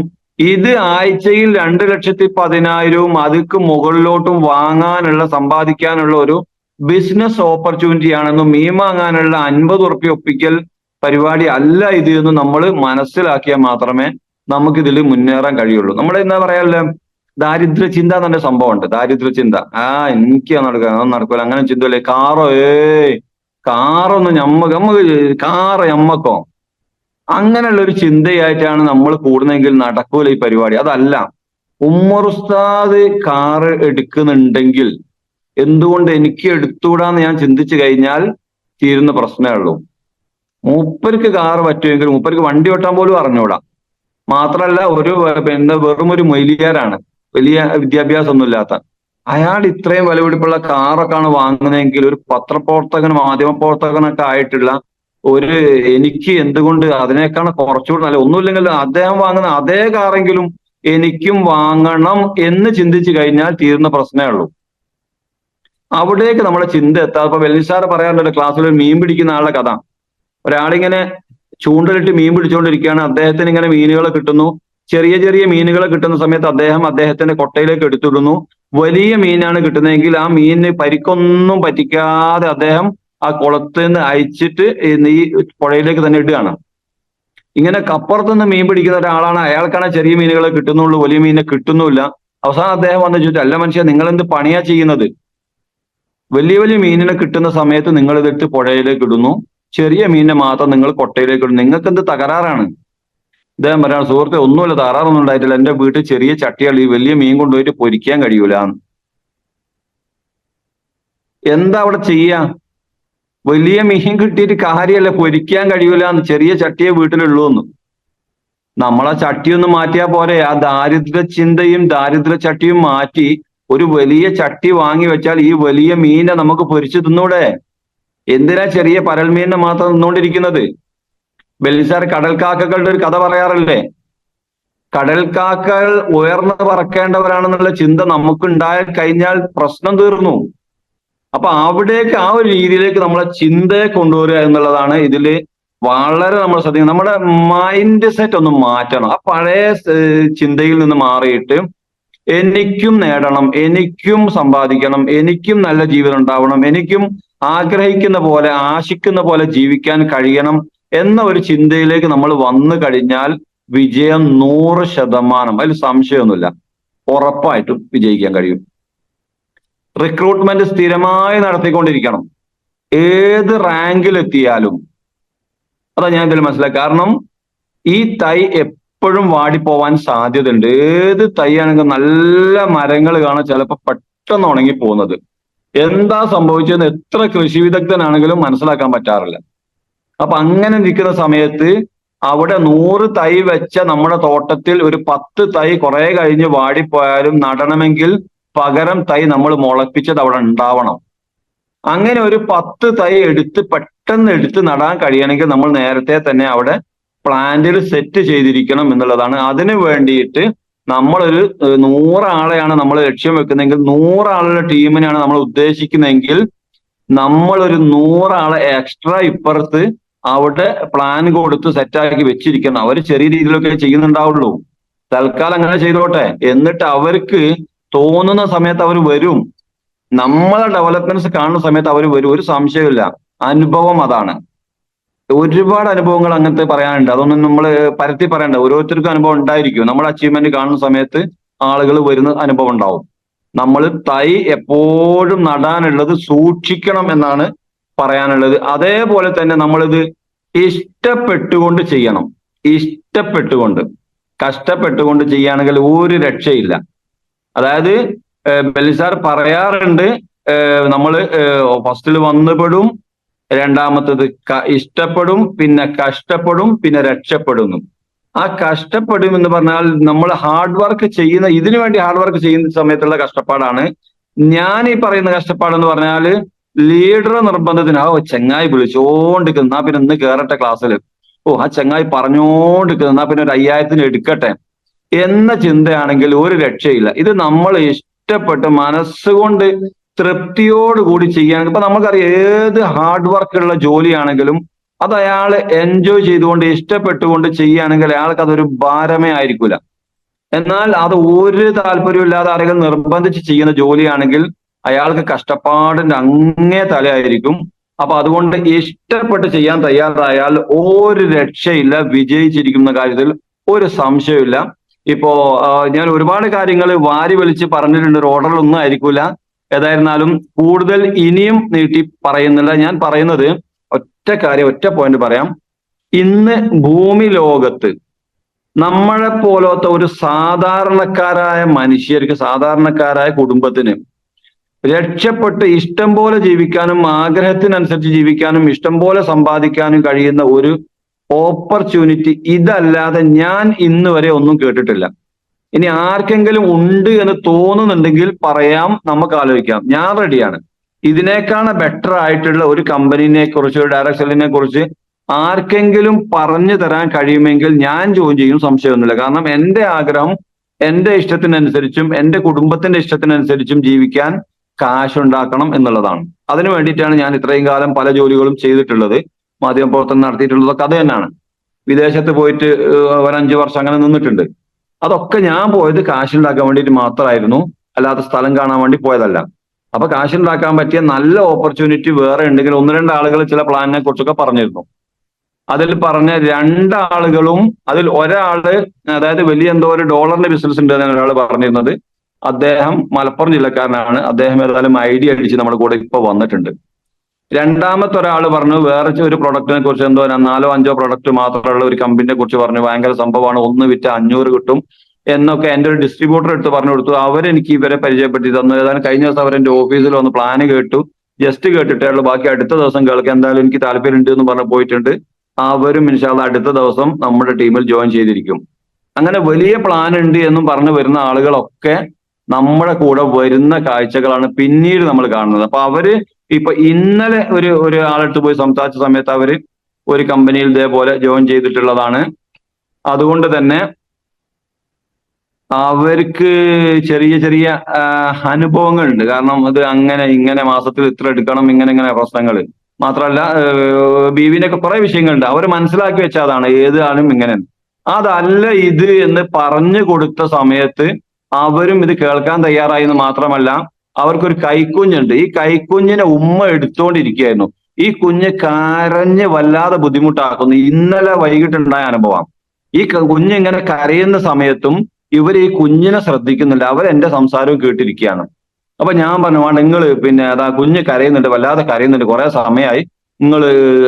ഇത് ആഴ്ചയിൽ 2,10,000-വും അതിക്ക് മുകളിലോട്ടും സമ്പാദിക്കാനുള്ള ഒരു ബിസിനസ് ഓപ്പർച്യൂണിറ്റി ആണെന്നും വാങ്ങാനുള്ള 50 ഉറുപ്പ്യ ഒപ്പിക്കൽ പരിപാടി അല്ല ഇത് എന്ന് നമ്മൾ മനസ്സിലാക്കിയാൽ മാത്രമേ നമുക്കിതിൽ മുന്നേറാൻ കഴിയുള്ളൂ. നമ്മൾ എന്താ പറയാല്ലേ, ദാരിദ്ര്യ ചിന്ത എന്നൊരു സംഭവമുണ്ട്. ദാരിദ്ര്യ ചിന്ത, എനിക്ക് നടക്കൂല, അങ്ങനെ ചിന്തല്ലേ. കാറൊന്നും ഞമ്മക്കോ, അങ്ങനെയുള്ള ഒരു ചിന്തയായിട്ടാണ് നമ്മൾ കൂടുന്നതെങ്കിൽ നടക്കൂല ഈ പരിപാടി. അതല്ല, ഉമ്മർ ഉസ്താദ് കാറ് എടുക്കുന്നുണ്ടെങ്കിൽ എന്തുകൊണ്ട് എനിക്ക് എടുത്തുകൂടാന്ന് ഞാൻ ചിന്തിച്ചു കഴിഞ്ഞാൽ തീരുന്ന പ്രശ്നമേ ഉള്ളൂ. മൂപ്പർക്ക് കാറ് പറ്റുമെങ്കിൽ മൂപ്പർക്ക് വണ്ടി ഓട്ടാൻ പോലും അറിഞ്ഞൂടാ. മാത്രല്ല വെറും ഒരു മൊയ്ലിയാരാണ്, വലിയ വിദ്യാഭ്യാസം ഒന്നും ഇല്ലാത്ത അയാൾ ഇത്രയും വിലപിടിപ്പുള്ള കാറൊക്കെയാണ് വാങ്ങുന്നതെങ്കിൽ ഒരു പത്രപ്രവർത്തകനും മാധ്യമപ്രവർത്തകനൊക്കെ ആയിട്ടുള്ള എനിക്ക് എന്തുകൊണ്ട് അതിനേക്കാണ് കുറച്ചുകൂടി നല്ല, ഒന്നുമില്ലെങ്കിൽ അദ്ദേഹം വാങ്ങുന്ന അതേ കാറെങ്കിലും എനിക്കും വാങ്ങണം എന്ന് ചിന്തിച്ചു കഴിഞ്ഞാൽ തീർന്ന പ്രശ്നമേ ഉള്ളൂ. അവിടേക്ക് നമ്മുടെ ചിന്ത എത്താതെ, ഇപ്പൊ വെല്ലിസാറ് പറയാറുണ്ടല്ലോ ക്ലാസ്സിൽ, ഒരു മീൻ പിടിക്കുന്ന ആളുടെ കഥ. ഒരാളിങ്ങനെ ചൂണ്ടലിട്ട് മീൻ പിടിച്ചുകൊണ്ടിരിക്കുകയാണ്. അദ്ദേഹത്തിന് ഇങ്ങനെ മീനുകൾ കിട്ടുന്നു. ചെറിയ ചെറിയ മീനുകൾ കിട്ടുന്ന സമയത്ത് അദ്ദേഹത്തിന്റെ കൊട്ടയിലേക്ക് എടുത്തിടുന്നു. വലിയ മീനാണ് കിട്ടുന്നതെങ്കിൽ ആ മീനിന് പരിക്കൊന്നും പറ്റിക്കാതെ അദ്ദേഹം ആ കുളത്തിൽ നിന്ന് അയച്ചിട്ട് ഈ പുഴയിലേക്ക് തന്നെ ഇടുകയാണ്. ഇങ്ങനെ അപ്പുറത്തുനിന്ന് മീൻ പിടിക്കുന്ന ഒരാളാണ്, അയാൾക്കാണ് ചെറിയ മീനുകളെ കിട്ടുന്നുള്ളൂ, വലിയ മീനിനെ കിട്ടുന്നുമില്ല. അവസാനം അദ്ദേഹം വന്ന് ചോദിച്ചു, അല്ല മനുഷ്യ, നിങ്ങൾ എന്ത് പണിയാ ചെയ്യുന്നത്? വലിയ വലിയ മീനിനെ കിട്ടുന്ന സമയത്ത് നിങ്ങൾ ഇതെടുത്ത് പുഴയിലേക്ക് ഇടുന്നു, ചെറിയ മീനിനെ മാത്രം നിങ്ങൾ കൊട്ടയിലേക്ക് ഇടുന്നു, നിങ്ങൾക്ക് എന്ത് തകരാറാണ്? അദ്ദേഹം പറയാണ്, സുഹൃത്തെ, ഒന്നുമില്ല, തകരാറൊന്നും ഉണ്ടായിട്ടില്ല, എന്റെ വീട്ടിൽ ചെറിയ ചട്ടികൾ, ഈ വലിയ മീൻ കൊണ്ടുപോയിട്ട് പൊരിക്കാൻ കഴിയൂല. എന്താ അവിടെ ചെയ്യാ? വലിയ മീൻ കിട്ടിയിട്ട് കാര്യമല്ല, പൊരിക്കാൻ കഴിയൂല, ചെറിയ ചട്ടിയെ വീട്ടിലുള്ളൂ എന്ന്. നമ്മളാ ചട്ടിയൊന്ന് മാറ്റിയാൽ പോരെ? ആ ദാരിദ്ര്യ ചിന്തയും ദാരിദ്ര്യ ചട്ടിയും മാറ്റി ഒരു വലിയ ചട്ടി വാങ്ങി വെച്ചാൽ ഈ വലിയ മീനെ നമുക്ക് പൊരിച്ചു തിന്നൂടെ? എന്തിനാ ചെറിയ പരൽമീനിനെ മാത്രം തിന്നുകൊണ്ടിരിക്കുന്നത്? ബെല്ലിസാർ കടൽക്കാക്കകളുടെ ഒരു കഥ പറയാറില്ലേ? കടൽക്കാക്കകൾ ഉയർന്നു പറക്കേണ്ടവരാണെന്നുള്ള ചിന്ത നമുക്ക് ഉണ്ടായി കഴിഞ്ഞാൽ പ്രശ്നം തീർന്നു. അപ്പൊ അവിടേക്ക് ആ ഒരു രീതിയിലേക്ക് നമ്മളെ ചിന്തയെ കൊണ്ടുവരിക എന്നുള്ളതാണ് ഇതില് വളരെ നമ്മൾ ശ്രദ്ധിക്കണം. നമ്മുടെ മൈൻഡ് സെറ്റ് ഒന്ന് മാറ്റണം. ആ പഴയ ചിന്തയിൽ നിന്ന് മാറിയിട്ട് എനിക്കും നേടണം, എനിക്കും സമ്പാദിക്കണം, എനിക്കും നല്ല ജീവിതം ഉണ്ടാവണം, എനിക്കും ആഗ്രഹിക്കുന്ന പോലെ ആശിക്കുന്ന പോലെ ജീവിക്കാൻ കഴിയണം എന്ന ഒരു ചിന്തയിലേക്ക് നമ്മൾ വന്നു കഴിഞ്ഞാൽ വിജയം 100%, അതിൽ സംശയമൊന്നുമില്ല, ഉറപ്പായിട്ടും വിജയിക്കാൻ കഴിയും. റിക്രൂട്ട്മെന്റ് സ്ഥിരമായി നടത്തിക്കൊണ്ടിരിക്കണം. ഏത് റാങ്കിലെത്തിയാലും അതാ ഞാൻ ഇതിൽ മനസ്സിലാക്കുക. കാരണം ഈ തൈ എപ്പോഴും വാടിപ്പോവാൻ സാധ്യതയുണ്ട്. ഏത് തൈ ആണെങ്കിലും നല്ല മരങ്ങൾ കാണാൻ ചിലപ്പോൾ പെട്ടെന്ന് ഉണങ്ങി പോകുന്നത്. എന്താ സംഭവിച്ചതെന്ന് എത്ര കൃഷി വിദഗ്ധനാണെങ്കിലും മനസ്സിലാക്കാൻ പറ്റാറില്ല. അപ്പൊ അങ്ങനെ നിൽക്കുന്ന സമയത്ത് അവിടെ 100 തൈ വെച്ച നമ്മുടെ തോട്ടത്തിൽ ഒരു 10 തൈ കുറെ കഴിഞ്ഞ് വാടിപ്പോയാലും നടണമെങ്കിൽ പകരം തൈ നമ്മൾ മുളപ്പിച്ചത് അവിടെ ഉണ്ടാവണം. അങ്ങനെ ഒരു 10 തൈ പെട്ടെന്ന് എടുത്ത് നടാൻ കഴിയണമെങ്കിൽ നമ്മൾ നേരത്തെ തന്നെ അവിടെ പ്ലാന്റിൽ സെറ്റ് ചെയ്തിരിക്കണം എന്നുള്ളതാണ്. അതിനു വേണ്ടിയിട്ട് നമ്മളൊരു 100 ആളെയാണ് നമ്മൾ ലക്ഷ്യം വെക്കുന്നതെങ്കിൽ, 100 ആളുടെ ടീമിനെയാണ് നമ്മൾ ഉദ്ദേശിക്കുന്നതെങ്കിൽ നമ്മളൊരു 100 ആളെ എക്സ്ട്രാ ഇപ്പുറത്ത് അവിടെ പ്ലാൻ കൊടുത്ത് സെറ്റാക്കി വെച്ചിരിക്കണം. അവർ ചെറിയ രീതിയിലൊക്കെ ചെയ്യുന്നുണ്ടാവുള്ളൂ. തൽക്കാലം അങ്ങനെ ചെയ്തോട്ടെ. എന്നിട്ട് അവർക്ക് തോന്നുന്ന സമയത്ത് അവർ വരും. നമ്മളെ ഡെവലപ്മെന്റ്സ് കാണുന്ന സമയത്ത് അവർ വരും, ഒരു സംശയമില്ല. അനുഭവം അതാണ്. ഒരുപാട് അനുഭവങ്ങൾ അങ്ങനത്തെ പറയാനുണ്ട്. അതൊന്നും നമ്മൾ പരത്തി പറയണ്ട. ഓരോരുത്തർക്കും അനുഭവം ഉണ്ടായിരിക്കും. നമ്മൾ അച്ചീവ്മെന്റ് കാണുന്ന സമയത്ത് ആളുകൾ വരുന്ന അനുഭവം ഉണ്ടാവും. നമ്മൾ തൈ എപ്പോഴും നടാനുള്ളത് സൂക്ഷിക്കണം എന്നാണ് പറയാനുള്ളത്. അതേപോലെ തന്നെ നമ്മളിത് ഇഷ്ടപ്പെട്ടുകൊണ്ട് ചെയ്യണം. ഇഷ്ടപ്പെട്ടുകൊണ്ട്, കഷ്ടപ്പെട്ടുകൊണ്ട് ചെയ്യുകയാണെങ്കിൽ ഒരു രക്ഷയില്ല. അതായത് ബെല്ലിസാർ പറയാറുണ്ട്, നമ്മൾ ഫസ്റ്റിൽ വന്നുപെടും, രണ്ടാമത്തത് ഇഷ്ടപ്പെടും, പിന്നെ കഷ്ടപ്പെടും, പിന്നെ രക്ഷപ്പെടുന്നു. ആ കഷ്ടപ്പെടും എന്ന് പറഞ്ഞാൽ നമ്മൾ ഹാർഡ് വർക്ക് ചെയ്യുന്ന, ഇതിനു വേണ്ടി ഹാർഡ് വർക്ക് ചെയ്യുന്ന സമയത്തുള്ള കഷ്ടപ്പാടാണ്. ഞാൻ ഈ പറയുന്ന കഷ്ടപ്പാടെന്ന് പറഞ്ഞാൽ ലീഡർ നിർബന്ധത്തിന് ചെങ്ങായി വിളിച്ചോണ്ടിരിക്കുന്ന, പിന്നെ ഇന്ന് കയറട്ടെ ക്ലാസ്സിൽ, ആ ചെങ്ങായി പറഞ്ഞോണ്ടിരിക്കുന്ന, പിന്നെ ഒരു 5000 എടുക്കട്ടെ എന്ന ചിന്തയാണെങ്കിൽ ഒരു രക്ഷയില്ല. ഇത് നമ്മൾ ഇഷ്ടപ്പെട്ട് മനസ്സുകൊണ്ട് തൃപ്തിയോടുകൂടി ചെയ്യുകയാണെങ്കിൽ, ഇപ്പൊ നമുക്കറിയാം ഏത് ഹാർഡ് വർക്കുള്ള ജോലിയാണെങ്കിലും അത് അയാൾ എൻജോയ് ചെയ്തുകൊണ്ട് ഇഷ്ടപ്പെട്ടുകൊണ്ട് ചെയ്യുകയാണെങ്കിൽ അയാൾക്ക് അതൊരു ഭാരമേ ആയിരിക്കില്ല. എന്നാൽ അത് ഒരു താല്പര്യമില്ലാതെ ആരെങ്കിലും നിർബന്ധിച്ച് ചെയ്യുന്ന ജോലിയാണെങ്കിൽ അയാൾക്ക് കഷ്ടപ്പാടിന്റെ അങ്ങേ തലയായിരിക്കും. അപ്പൊ അതുകൊണ്ട് ഇഷ്ടപ്പെട്ട് ചെയ്യാൻ തയ്യാറായാൽ ഒരു രക്ഷയില്ല, വിജയിച്ചിരിക്കുന്ന കാര്യത്തിൽ ഒരു സംശയമില്ല. ഇപ്പോ ഞാൻ ഒരുപാട് കാര്യങ്ങൾ വാരി വലിച്ച് പറഞ്ഞിട്ടുണ്ട്, ഒരു ഓർഡറിലൊന്നും ആയിരിക്കില്ല. ഏതായിരുന്നാലും കൂടുതൽ ഇനിയും നീട്ടി പറയുന്നില്ല. ഞാൻ പറയുന്നത് ഒറ്റ കാര്യം, ഒറ്റ പോയിന്റ് പറയാം. ഇന്ന് ഭൂമി ലോകത്ത് നമ്മളെ പോലത്തെ ഒരു സാധാരണക്കാരായ മനുഷ്യർക്ക്, സാധാരണക്കാരായ കുടുംബത്തിന് രക്ഷപ്പെട്ട് ഇഷ്ടം പോലെ ജീവിക്കാനും ആഗ്രഹത്തിനനുസരിച്ച് ജീവിക്കാനും ഇഷ്ടം പോലെ സമ്പാദിക്കാനും കഴിയുന്ന ഒരു ഓപ്പർച്യൂണിറ്റി ഇതല്ലാതെ ഞാൻ ഇന്ന് വരെ ഒന്നും കേട്ടിട്ടില്ല. ഇനി ആർക്കെങ്കിലും ഉണ്ട് എന്ന് തോന്നുന്നുണ്ടെങ്കിൽ പറയാം, നമുക്ക് ആലോചിക്കാം. ഞാൻ റെഡിയാണ്. ഇതിനേക്കാണ് ബെറ്റർ ആയിട്ടുള്ള ഒരു കമ്പനീനെ കുറിച്ച്, ഒരു ഡയറക്ട് സെല്ലിനെ കുറിച്ച് ആർക്കെങ്കിലും പറഞ്ഞു തരാൻ കഴിയുമെങ്കിൽ ഞാൻ ജോയിൻ ചെയ്യും, സംശയമൊന്നുമില്ല. കാരണം എന്റെ ആഗ്രഹം എന്റെ ഇഷ്ടത്തിനനുസരിച്ചും എന്റെ കുടുംബത്തിന്റെ ഇഷ്ടത്തിനനുസരിച്ചും ജീവിക്കാൻ കാശുണ്ടാക്കണം എന്നുള്ളതാണ്. അതിനു വേണ്ടിയിട്ടാണ് ഞാൻ ഇത്രയും കാലം പല ജോലികളും ചെയ്തിട്ടുള്ളത്. മാധ്യമപ്രവർത്തനം നടത്തിയിട്ടുള്ളതൊക്കെ അത് തന്നെയാണ്. വിദേശത്ത് പോയിട്ട് ഒരു 5 വർഷം അങ്ങനെ നിന്നിട്ടുണ്ട്. അതൊക്കെ ഞാൻ പോയത് കാശുണ്ടാക്കാൻ വേണ്ടിയിട്ട് മാത്രമായിരുന്നു, അല്ലാതെ സ്ഥലം കാണാൻ വേണ്ടി പോയതല്ല. അപ്പൊ കാശുണ്ടാക്കാൻ പറ്റിയ നല്ല ഓപ്പർച്യൂണിറ്റി വേറെ ഉണ്ടെങ്കിൽ 1-2 ആളുകൾ ചില പ്ലാനിനെ കുറിച്ചൊക്കെ പറഞ്ഞിരുന്നു. അതിൽ പറഞ്ഞ 2 ആളുകളും, അതിൽ ഒരാള്, അതായത് വലിയ എന്തോ ഒരു ഡോളറിന്റെ ബിസിനസ് ഉണ്ട് എന്നാണ് ഒരാൾ പറഞ്ഞിരുന്നത്. അദ്ദേഹം മലപ്പുറം ജില്ലക്കാരനാണ്. അദ്ദേഹം ഏതായാലും ഐഡിയ അടിച്ച് നമ്മുടെ കൂടെ ഇപ്പൊ വന്നിട്ടുണ്ട്. രണ്ടാമത്തെ ഒരാൾ പറഞ്ഞു വേറെ ഒരു പ്രൊഡക്റ്റിനെ കുറിച്ച്, എന്തോ 4-5 പ്രൊഡക്റ്റ് മാത്രമുള്ള ഒരു കമ്പനിയെ കുറിച്ച് പറഞ്ഞു. ഭയങ്കര സംഭവമാണ്, 1 വിറ്റ് 500 കിട്ടും എന്നൊക്കെ എന്റെ ഒരു ഡിസ്ട്രിബ്യൂട്ടർ എടുത്ത് പറഞ്ഞു കൊടുത്തു. അവരെനിക്ക് ഇവരെ പരിചയപ്പെടുത്തി തന്നു. ഏതായാലും കഴിഞ്ഞ ദിവസം അവരെന്റെ ഓഫീസിൽ വന്ന് പ്ലാന് കേട്ടു. ജസ്റ്റ് കേട്ടിട്ടേ ഉള്ളൂ, ബാക്കി അടുത്ത ദിവസം കേൾക്കാൻ എന്തായാലും എനിക്ക് താല്പര്യമുണ്ട് എന്ന് പറഞ്ഞ് പോയിട്ടുണ്ട്. അവരും ഇൻഷാ അല്ലാഹ് അടുത്ത ദിവസം നമ്മുടെ ടീമിൽ ജോയിൻ ചെയ്തിരിക്കും. അങ്ങനെ വലിയ പ്ലാൻ ഉണ്ട് എന്നും പറഞ്ഞു വരുന്ന ആളുകളൊക്കെ നമ്മുടെ കൂടെ വരുന്ന കാഴ്ചകളാണ് പിന്നീട് നമ്മൾ കാണുന്നത്. അപ്പൊ അവര് ഇപ്പൊ ഇന്നലെ ഒരു ആളെടുത്ത് പോയി സംസാരിച്ച സമയത്ത് അവര് ഒരു കമ്പനിയിൽ ഇതേപോലെ ജോയിൻ ചെയ്തിട്ടുള്ളതാണ്. അതുകൊണ്ട് തന്നെ അവർക്ക് ചെറിയ ചെറിയ അനുഭവങ്ങളുണ്ട്. കാരണം അത് അങ്ങനെ ഇങ്ങനെ മാസത്തിൽ ഇത്ര എടുക്കണം, ഇങ്ങനെ പ്രശ്നങ്ങൾ മാത്രമല്ല ബീവിന്റെ ഒക്കെ കുറെ വിഷയങ്ങളുണ്ട്. അവർ മനസ്സിലാക്കി വെച്ചതാണ് ഏത് ആളും ഇങ്ങനെ. അതല്ല ഇത് എന്ന് പറഞ്ഞു കൊടുത്ത സമയത്ത് അവരും ഇത് കേൾക്കാൻ തയ്യാറായി എന്ന് മാത്രമല്ല, അവർക്കൊരു കൈക്കുഞ്ഞുണ്ട്. ഈ കൈക്കുഞ്ഞിനെ ഉമ്മ എടുത്തുകൊണ്ടിരിക്കുകയായിരുന്നു. ഈ കുഞ്ഞ് കരഞ്ഞ് വല്ലാതെ ബുദ്ധിമുട്ടാക്കുന്നു. ഇന്നലെ വൈകിട്ടുണ്ടായ അനുഭവം. ഈ കുഞ്ഞ് ഇങ്ങനെ കരയുന്ന സമയത്തും ഇവർ ഈ കുഞ്ഞിനെ ശ്രദ്ധിക്കുന്നില്ല. അവർ എന്റെ സംസാരവും കേട്ടിരിക്കുകയാണ്. അപ്പൊ ഞാൻ പറഞ്ഞു, നിങ്ങൾ പിന്നെ അതാ കുഞ്ഞ് കരയുന്നുണ്ട്, വല്ലാതെ കരയുന്നുണ്ട്, കുറെ സമയമായി, നിങ്ങൾ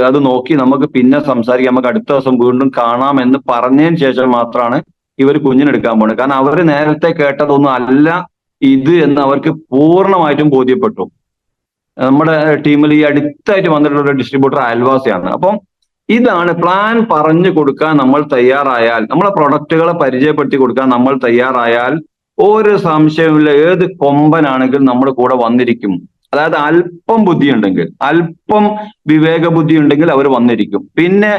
അത് നോക്കി നമുക്ക് പിന്നെ സംസാരിക്കാം, നമുക്ക് അടുത്ത ദിവസം വീണ്ടും കാണാം എന്ന് പറഞ്ഞതിന് ശേഷം മാത്രമാണ് ഇവർ കുഞ്ഞിനെടുക്കാൻ പോകുന്നത്. കാരണം അവർ നേരത്തെ കേട്ടതൊന്നും അല്ല ഇത് എന്ന് അവർക്ക് പൂർണ്ണമായിട്ടും ബോധ്യപ്പെട്ടു. നമ്മുടെ ടീമിൽ ഈ അടുത്തായിട്ട് വന്നിട്ടുള്ള ഒരു ഡിസ്ട്രിബ്യൂട്ടർ അയൽവാസിയാണ്. അപ്പം ഇതാണ് പ്ലാൻ പറഞ്ഞു കൊടുക്കാൻ നമ്മൾ തയ്യാറായാൽ, നമ്മളെ പ്രൊഡക്റ്റുകളെ പരിചയപ്പെടുത്തി കൊടുക്കാൻ നമ്മൾ തയ്യാറായാൽ ഒരു സംശയമില്ല, ഏത് കൊമ്പനാണെങ്കിലും നമ്മുടെ കൂടെ വന്നിരിക്കും. അതായത് അല്പം ബുദ്ധി ഉണ്ടെങ്കിൽ, അല്പം വിവേക ബുദ്ധി ഉണ്ടെങ്കിൽ അവർ വന്നിരിക്കും. പിന്നെ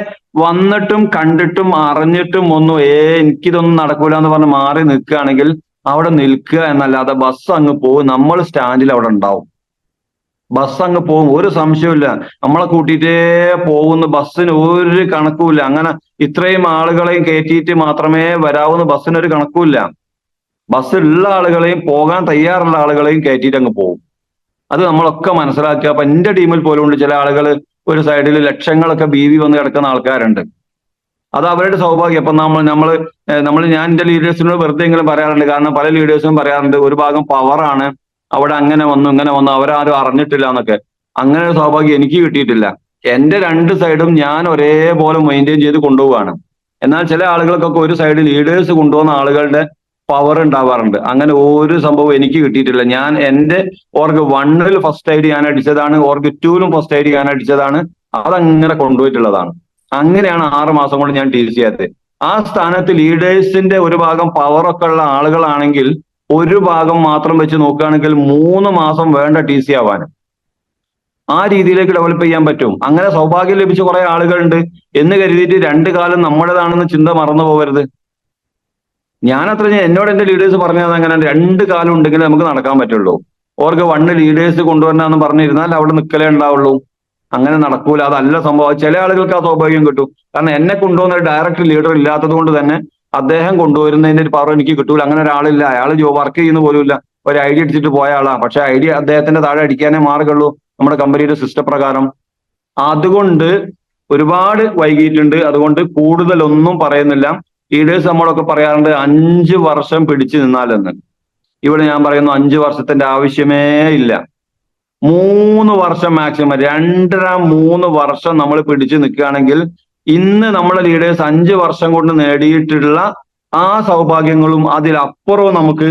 വന്നിട്ടും കണ്ടിട്ടും അറിഞ്ഞിട്ടും ഒന്നും എനിക്കിതൊന്നും നടക്കൂല എന്ന് പറഞ്ഞ് മാറി നിൽക്കുകയാണെങ്കിൽ അവിടെ നിൽക്കുക എന്നല്ലാതെ ബസ് അങ്ങ് പോകും. നമ്മൾ സ്റ്റാൻഡിൽ അവിടെ ഉണ്ടാവും. ബസ് അങ്ങ് പോകും, ഒരു സംശയമില്ല. നമ്മളെ കൂട്ടിയിട്ടേ പോകുന്ന ബസ്സിന് ഒരു കണക്കുമില്ല. അങ്ങനെ ഇത്രയും ആളുകളെയും കയറ്റിയിട്ട് മാത്രമേ വരാവുന്ന ബസ്സിനൊരു കണക്കുമില്ല. ബസ്സുള്ള ആളുകളെയും പോകാൻ തയ്യാറുള്ള ആളുകളെയും കയറ്റിയിട്ട് അങ്ങ് പോകും. അത് നമ്മളൊക്കെ മനസ്സിലാക്കുക. അപ്പൊ എന്റെ ടീമിൽ പോലും ഉണ്ട് ചില ആളുകൾ ഒരു സൈഡിൽ ലക്ഷങ്ങളൊക്കെ ബീവി വന്ന് കിടക്കുന്ന ആൾക്കാരുണ്ട്. അത് അവരുടെ സൗഭാഗ്യം. അപ്പൊ ഞാൻ എന്റെ ലീഡേഴ്സിനോട് വെറുതെ എങ്കിലും പറയാറുണ്ട്. കാരണം പല ലീഡേഴ്സും പറയാറുണ്ട് ഒരു ഭാഗം പവറാണ്, അവിടെ അങ്ങനെ വന്നു ഇങ്ങനെ വന്നു, അവരാരും അറിഞ്ഞിട്ടില്ല എന്നൊക്കെ. അങ്ങനെ ഒരു സൗഭാഗ്യം എനിക്ക് കിട്ടിയിട്ടില്ല. എന്റെ രണ്ട് സൈഡും ഞാൻ ഒരേപോലെ മെയിൻറ്റെയിൻ ചെയ്ത് കൊണ്ടുപോവാണ്. എന്നാൽ ചില ആളുകൾക്കൊക്കെ ഒരു സൈഡ് ലീഡേഴ്സ് കൊണ്ടുപോകുന്ന ആളുകളുടെ പവർ ഉണ്ടാവാറുണ്ട്. അങ്ങനെ ഒരു സംഭവം എനിക്ക് കിട്ടിയിട്ടില്ല. ഞാൻ എന്റെ ഓർഗ് 1 ഫസ്റ്റ് ഐഡി ഞാൻ അടിച്ചതാണ്, ഓർഗ് 2 ഫസ്റ്റ് ഐഡി ഞാൻ അടിച്ചതാണ്. അതങ്ങനെ കൊണ്ടുപോയിട്ടുള്ളതാണ്. അങ്ങനെയാണ് 6 മാസം കൊണ്ട് ഞാൻ TC ആയത്. ആ സ്ഥാനത്ത് ലീഡേഴ്സിന്റെ ഒരു ഭാഗം പവറൊക്കെ ഉള്ള ആളുകളാണെങ്കിൽ ഒരു ഭാഗം മാത്രം വെച്ച് നോക്കുകയാണെങ്കിൽ 3 മാസം വേണ്ട TC ആവാൻ. ആ രീതിയിലേക്ക് ഡെവലപ്പ് ചെയ്യാൻ പറ്റും. അങ്ങനെ സൗഭാഗ്യം ലഭിച്ച കുറെ ആളുകളുണ്ട് എന്ന് കരുതിയിട്ട് 2 കാലം നമ്മുടേതാണെന്ന് ചിന്ത മറന്നു പോകരുത്. എന്നോട് എന്റെ ലീഡേഴ്സ് പറഞ്ഞത് അങ്ങനെ 2 കാലം ഉണ്ടെങ്കിൽ നമുക്ക് നടക്കാൻ പറ്റുള്ളൂ. ഓർക്ക് 1 ലീഡേഴ്സ് കൊണ്ടുവരണമെന്ന് പറഞ്ഞിരുന്നാൽ അവിടെ നിൽക്കലേ ഉണ്ടാവുള്ളൂ. അങ്ങനെ നടക്കൂല, അതല്ല സംഭവം. ചില ആളുകൾക്ക് ആ സൗഭാഗ്യം കിട്ടും. കാരണം എന്നെ കൊണ്ടുവന്ന ഒരു ഡയറക്റ്റ് ലീഡർ ഇല്ലാത്തത് കൊണ്ട് തന്നെ അദ്ദേഹം കൊണ്ടുവരുന്നതിന്റെ ഒരു പവർ എനിക്ക് കിട്ടൂല. അങ്ങനെ ഒരാളില്ല. അയാൾ വർക്ക് ചെയ്യുന്ന പോലുമില്ല. ഒരു ഐഡി അടിച്ചിട്ട് പോയ ആളാണ്. പക്ഷെ ഐഡി അദ്ദേഹത്തിന്റെ താഴെ അടിക്കാനേ മാർഗുള്ളൂ നമ്മുടെ കമ്പനിയുടെ സിസ്റ്റം പ്രകാരം. അതുകൊണ്ട് ഒരുപാട് വൈകിയിട്ടുണ്ട്. അതുകൊണ്ട് കൂടുതലൊന്നും പറയുന്നില്ല. ലീഡേഴ്സ് നമ്മളൊക്കെ പറയാറുണ്ട് 5 വർഷം പിടിച്ചു നിന്നാലെന്ന്. ഇവിടെ ഞാൻ പറയുന്നു 5 വർഷത്തിന്റെ ആവശ്യമേ ഇല്ല. 3 വർഷം മാക്സിമം, 2.5-3 വർഷം നമ്മൾ പിടിച്ചു നിൽക്കുകയാണെങ്കിൽ ഇന്ന് നമ്മളെ ലീഡേഴ്സ് 5 വർഷം കൊണ്ട് നേടിയിട്ടുള്ള ആ സൗഭാഗ്യങ്ങളും അതിലപ്പുറവും നമുക്ക്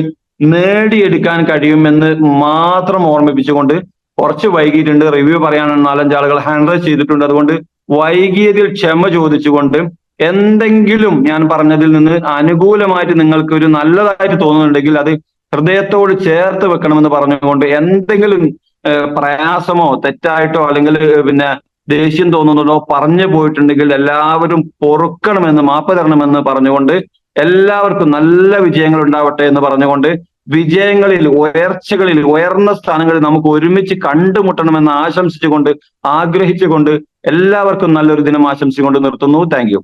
നേടിയെടുക്കാൻ കഴിയുമെന്ന് മാത്രം ഓർമ്മിപ്പിച്ചുകൊണ്ട്, കുറച്ച് വൈകിയിട്ടുണ്ട്, റിവ്യൂ പറയാനാണ് 4-5 ആളുകൾ ഹാൻഡ് റൈസ് ചെയ്തിട്ടുണ്ട്. അതുകൊണ്ട് വൈകിയതിൽ ക്ഷമ ചോദിച്ചുകൊണ്ട് എന്തെങ്കിലും ഞാൻ പറഞ്ഞതിൽ നിന്ന് അനുകൂലമായിട്ട് നിങ്ങൾക്ക് ഒരു നല്ലതായിട്ട് തോന്നുന്നുണ്ടെങ്കിൽ അത് ഹൃദയത്തോട് ചേർത്ത് വെക്കണമെന്ന് പറഞ്ഞുകൊണ്ട്, എന്തെങ്കിലും പ്രയാസമോ തെറ്റായിട്ടോ അല്ലെങ്കിൽ പിന്നെ ദേഷ്യം തോന്നുന്നതോ പറഞ്ഞു പോയിട്ടുണ്ടെങ്കിൽ എല്ലാവരും പൊറുക്കണമെന്ന്, മാപ്പ് തരണമെന്ന് പറഞ്ഞുകൊണ്ട് എല്ലാവർക്കും നല്ല വിജയങ്ങൾ ഉണ്ടാവട്ടെ എന്ന് പറഞ്ഞുകൊണ്ട്, വിജയങ്ങളിൽ, ഉയർച്ചകളിൽ, ഉയർന്ന സ്ഥാനങ്ങളിൽ നമുക്ക് ഒരുമിച്ച് കണ്ടുമുട്ടണമെന്ന് ആശംസിച്ചുകൊണ്ട്, ആഗ്രഹിച്ചുകൊണ്ട് എല്ലാവർക്കും നല്ലൊരു ദിനം ആശംസിച്ചുകൊണ്ട് നിർത്തുന്നു. Thank you.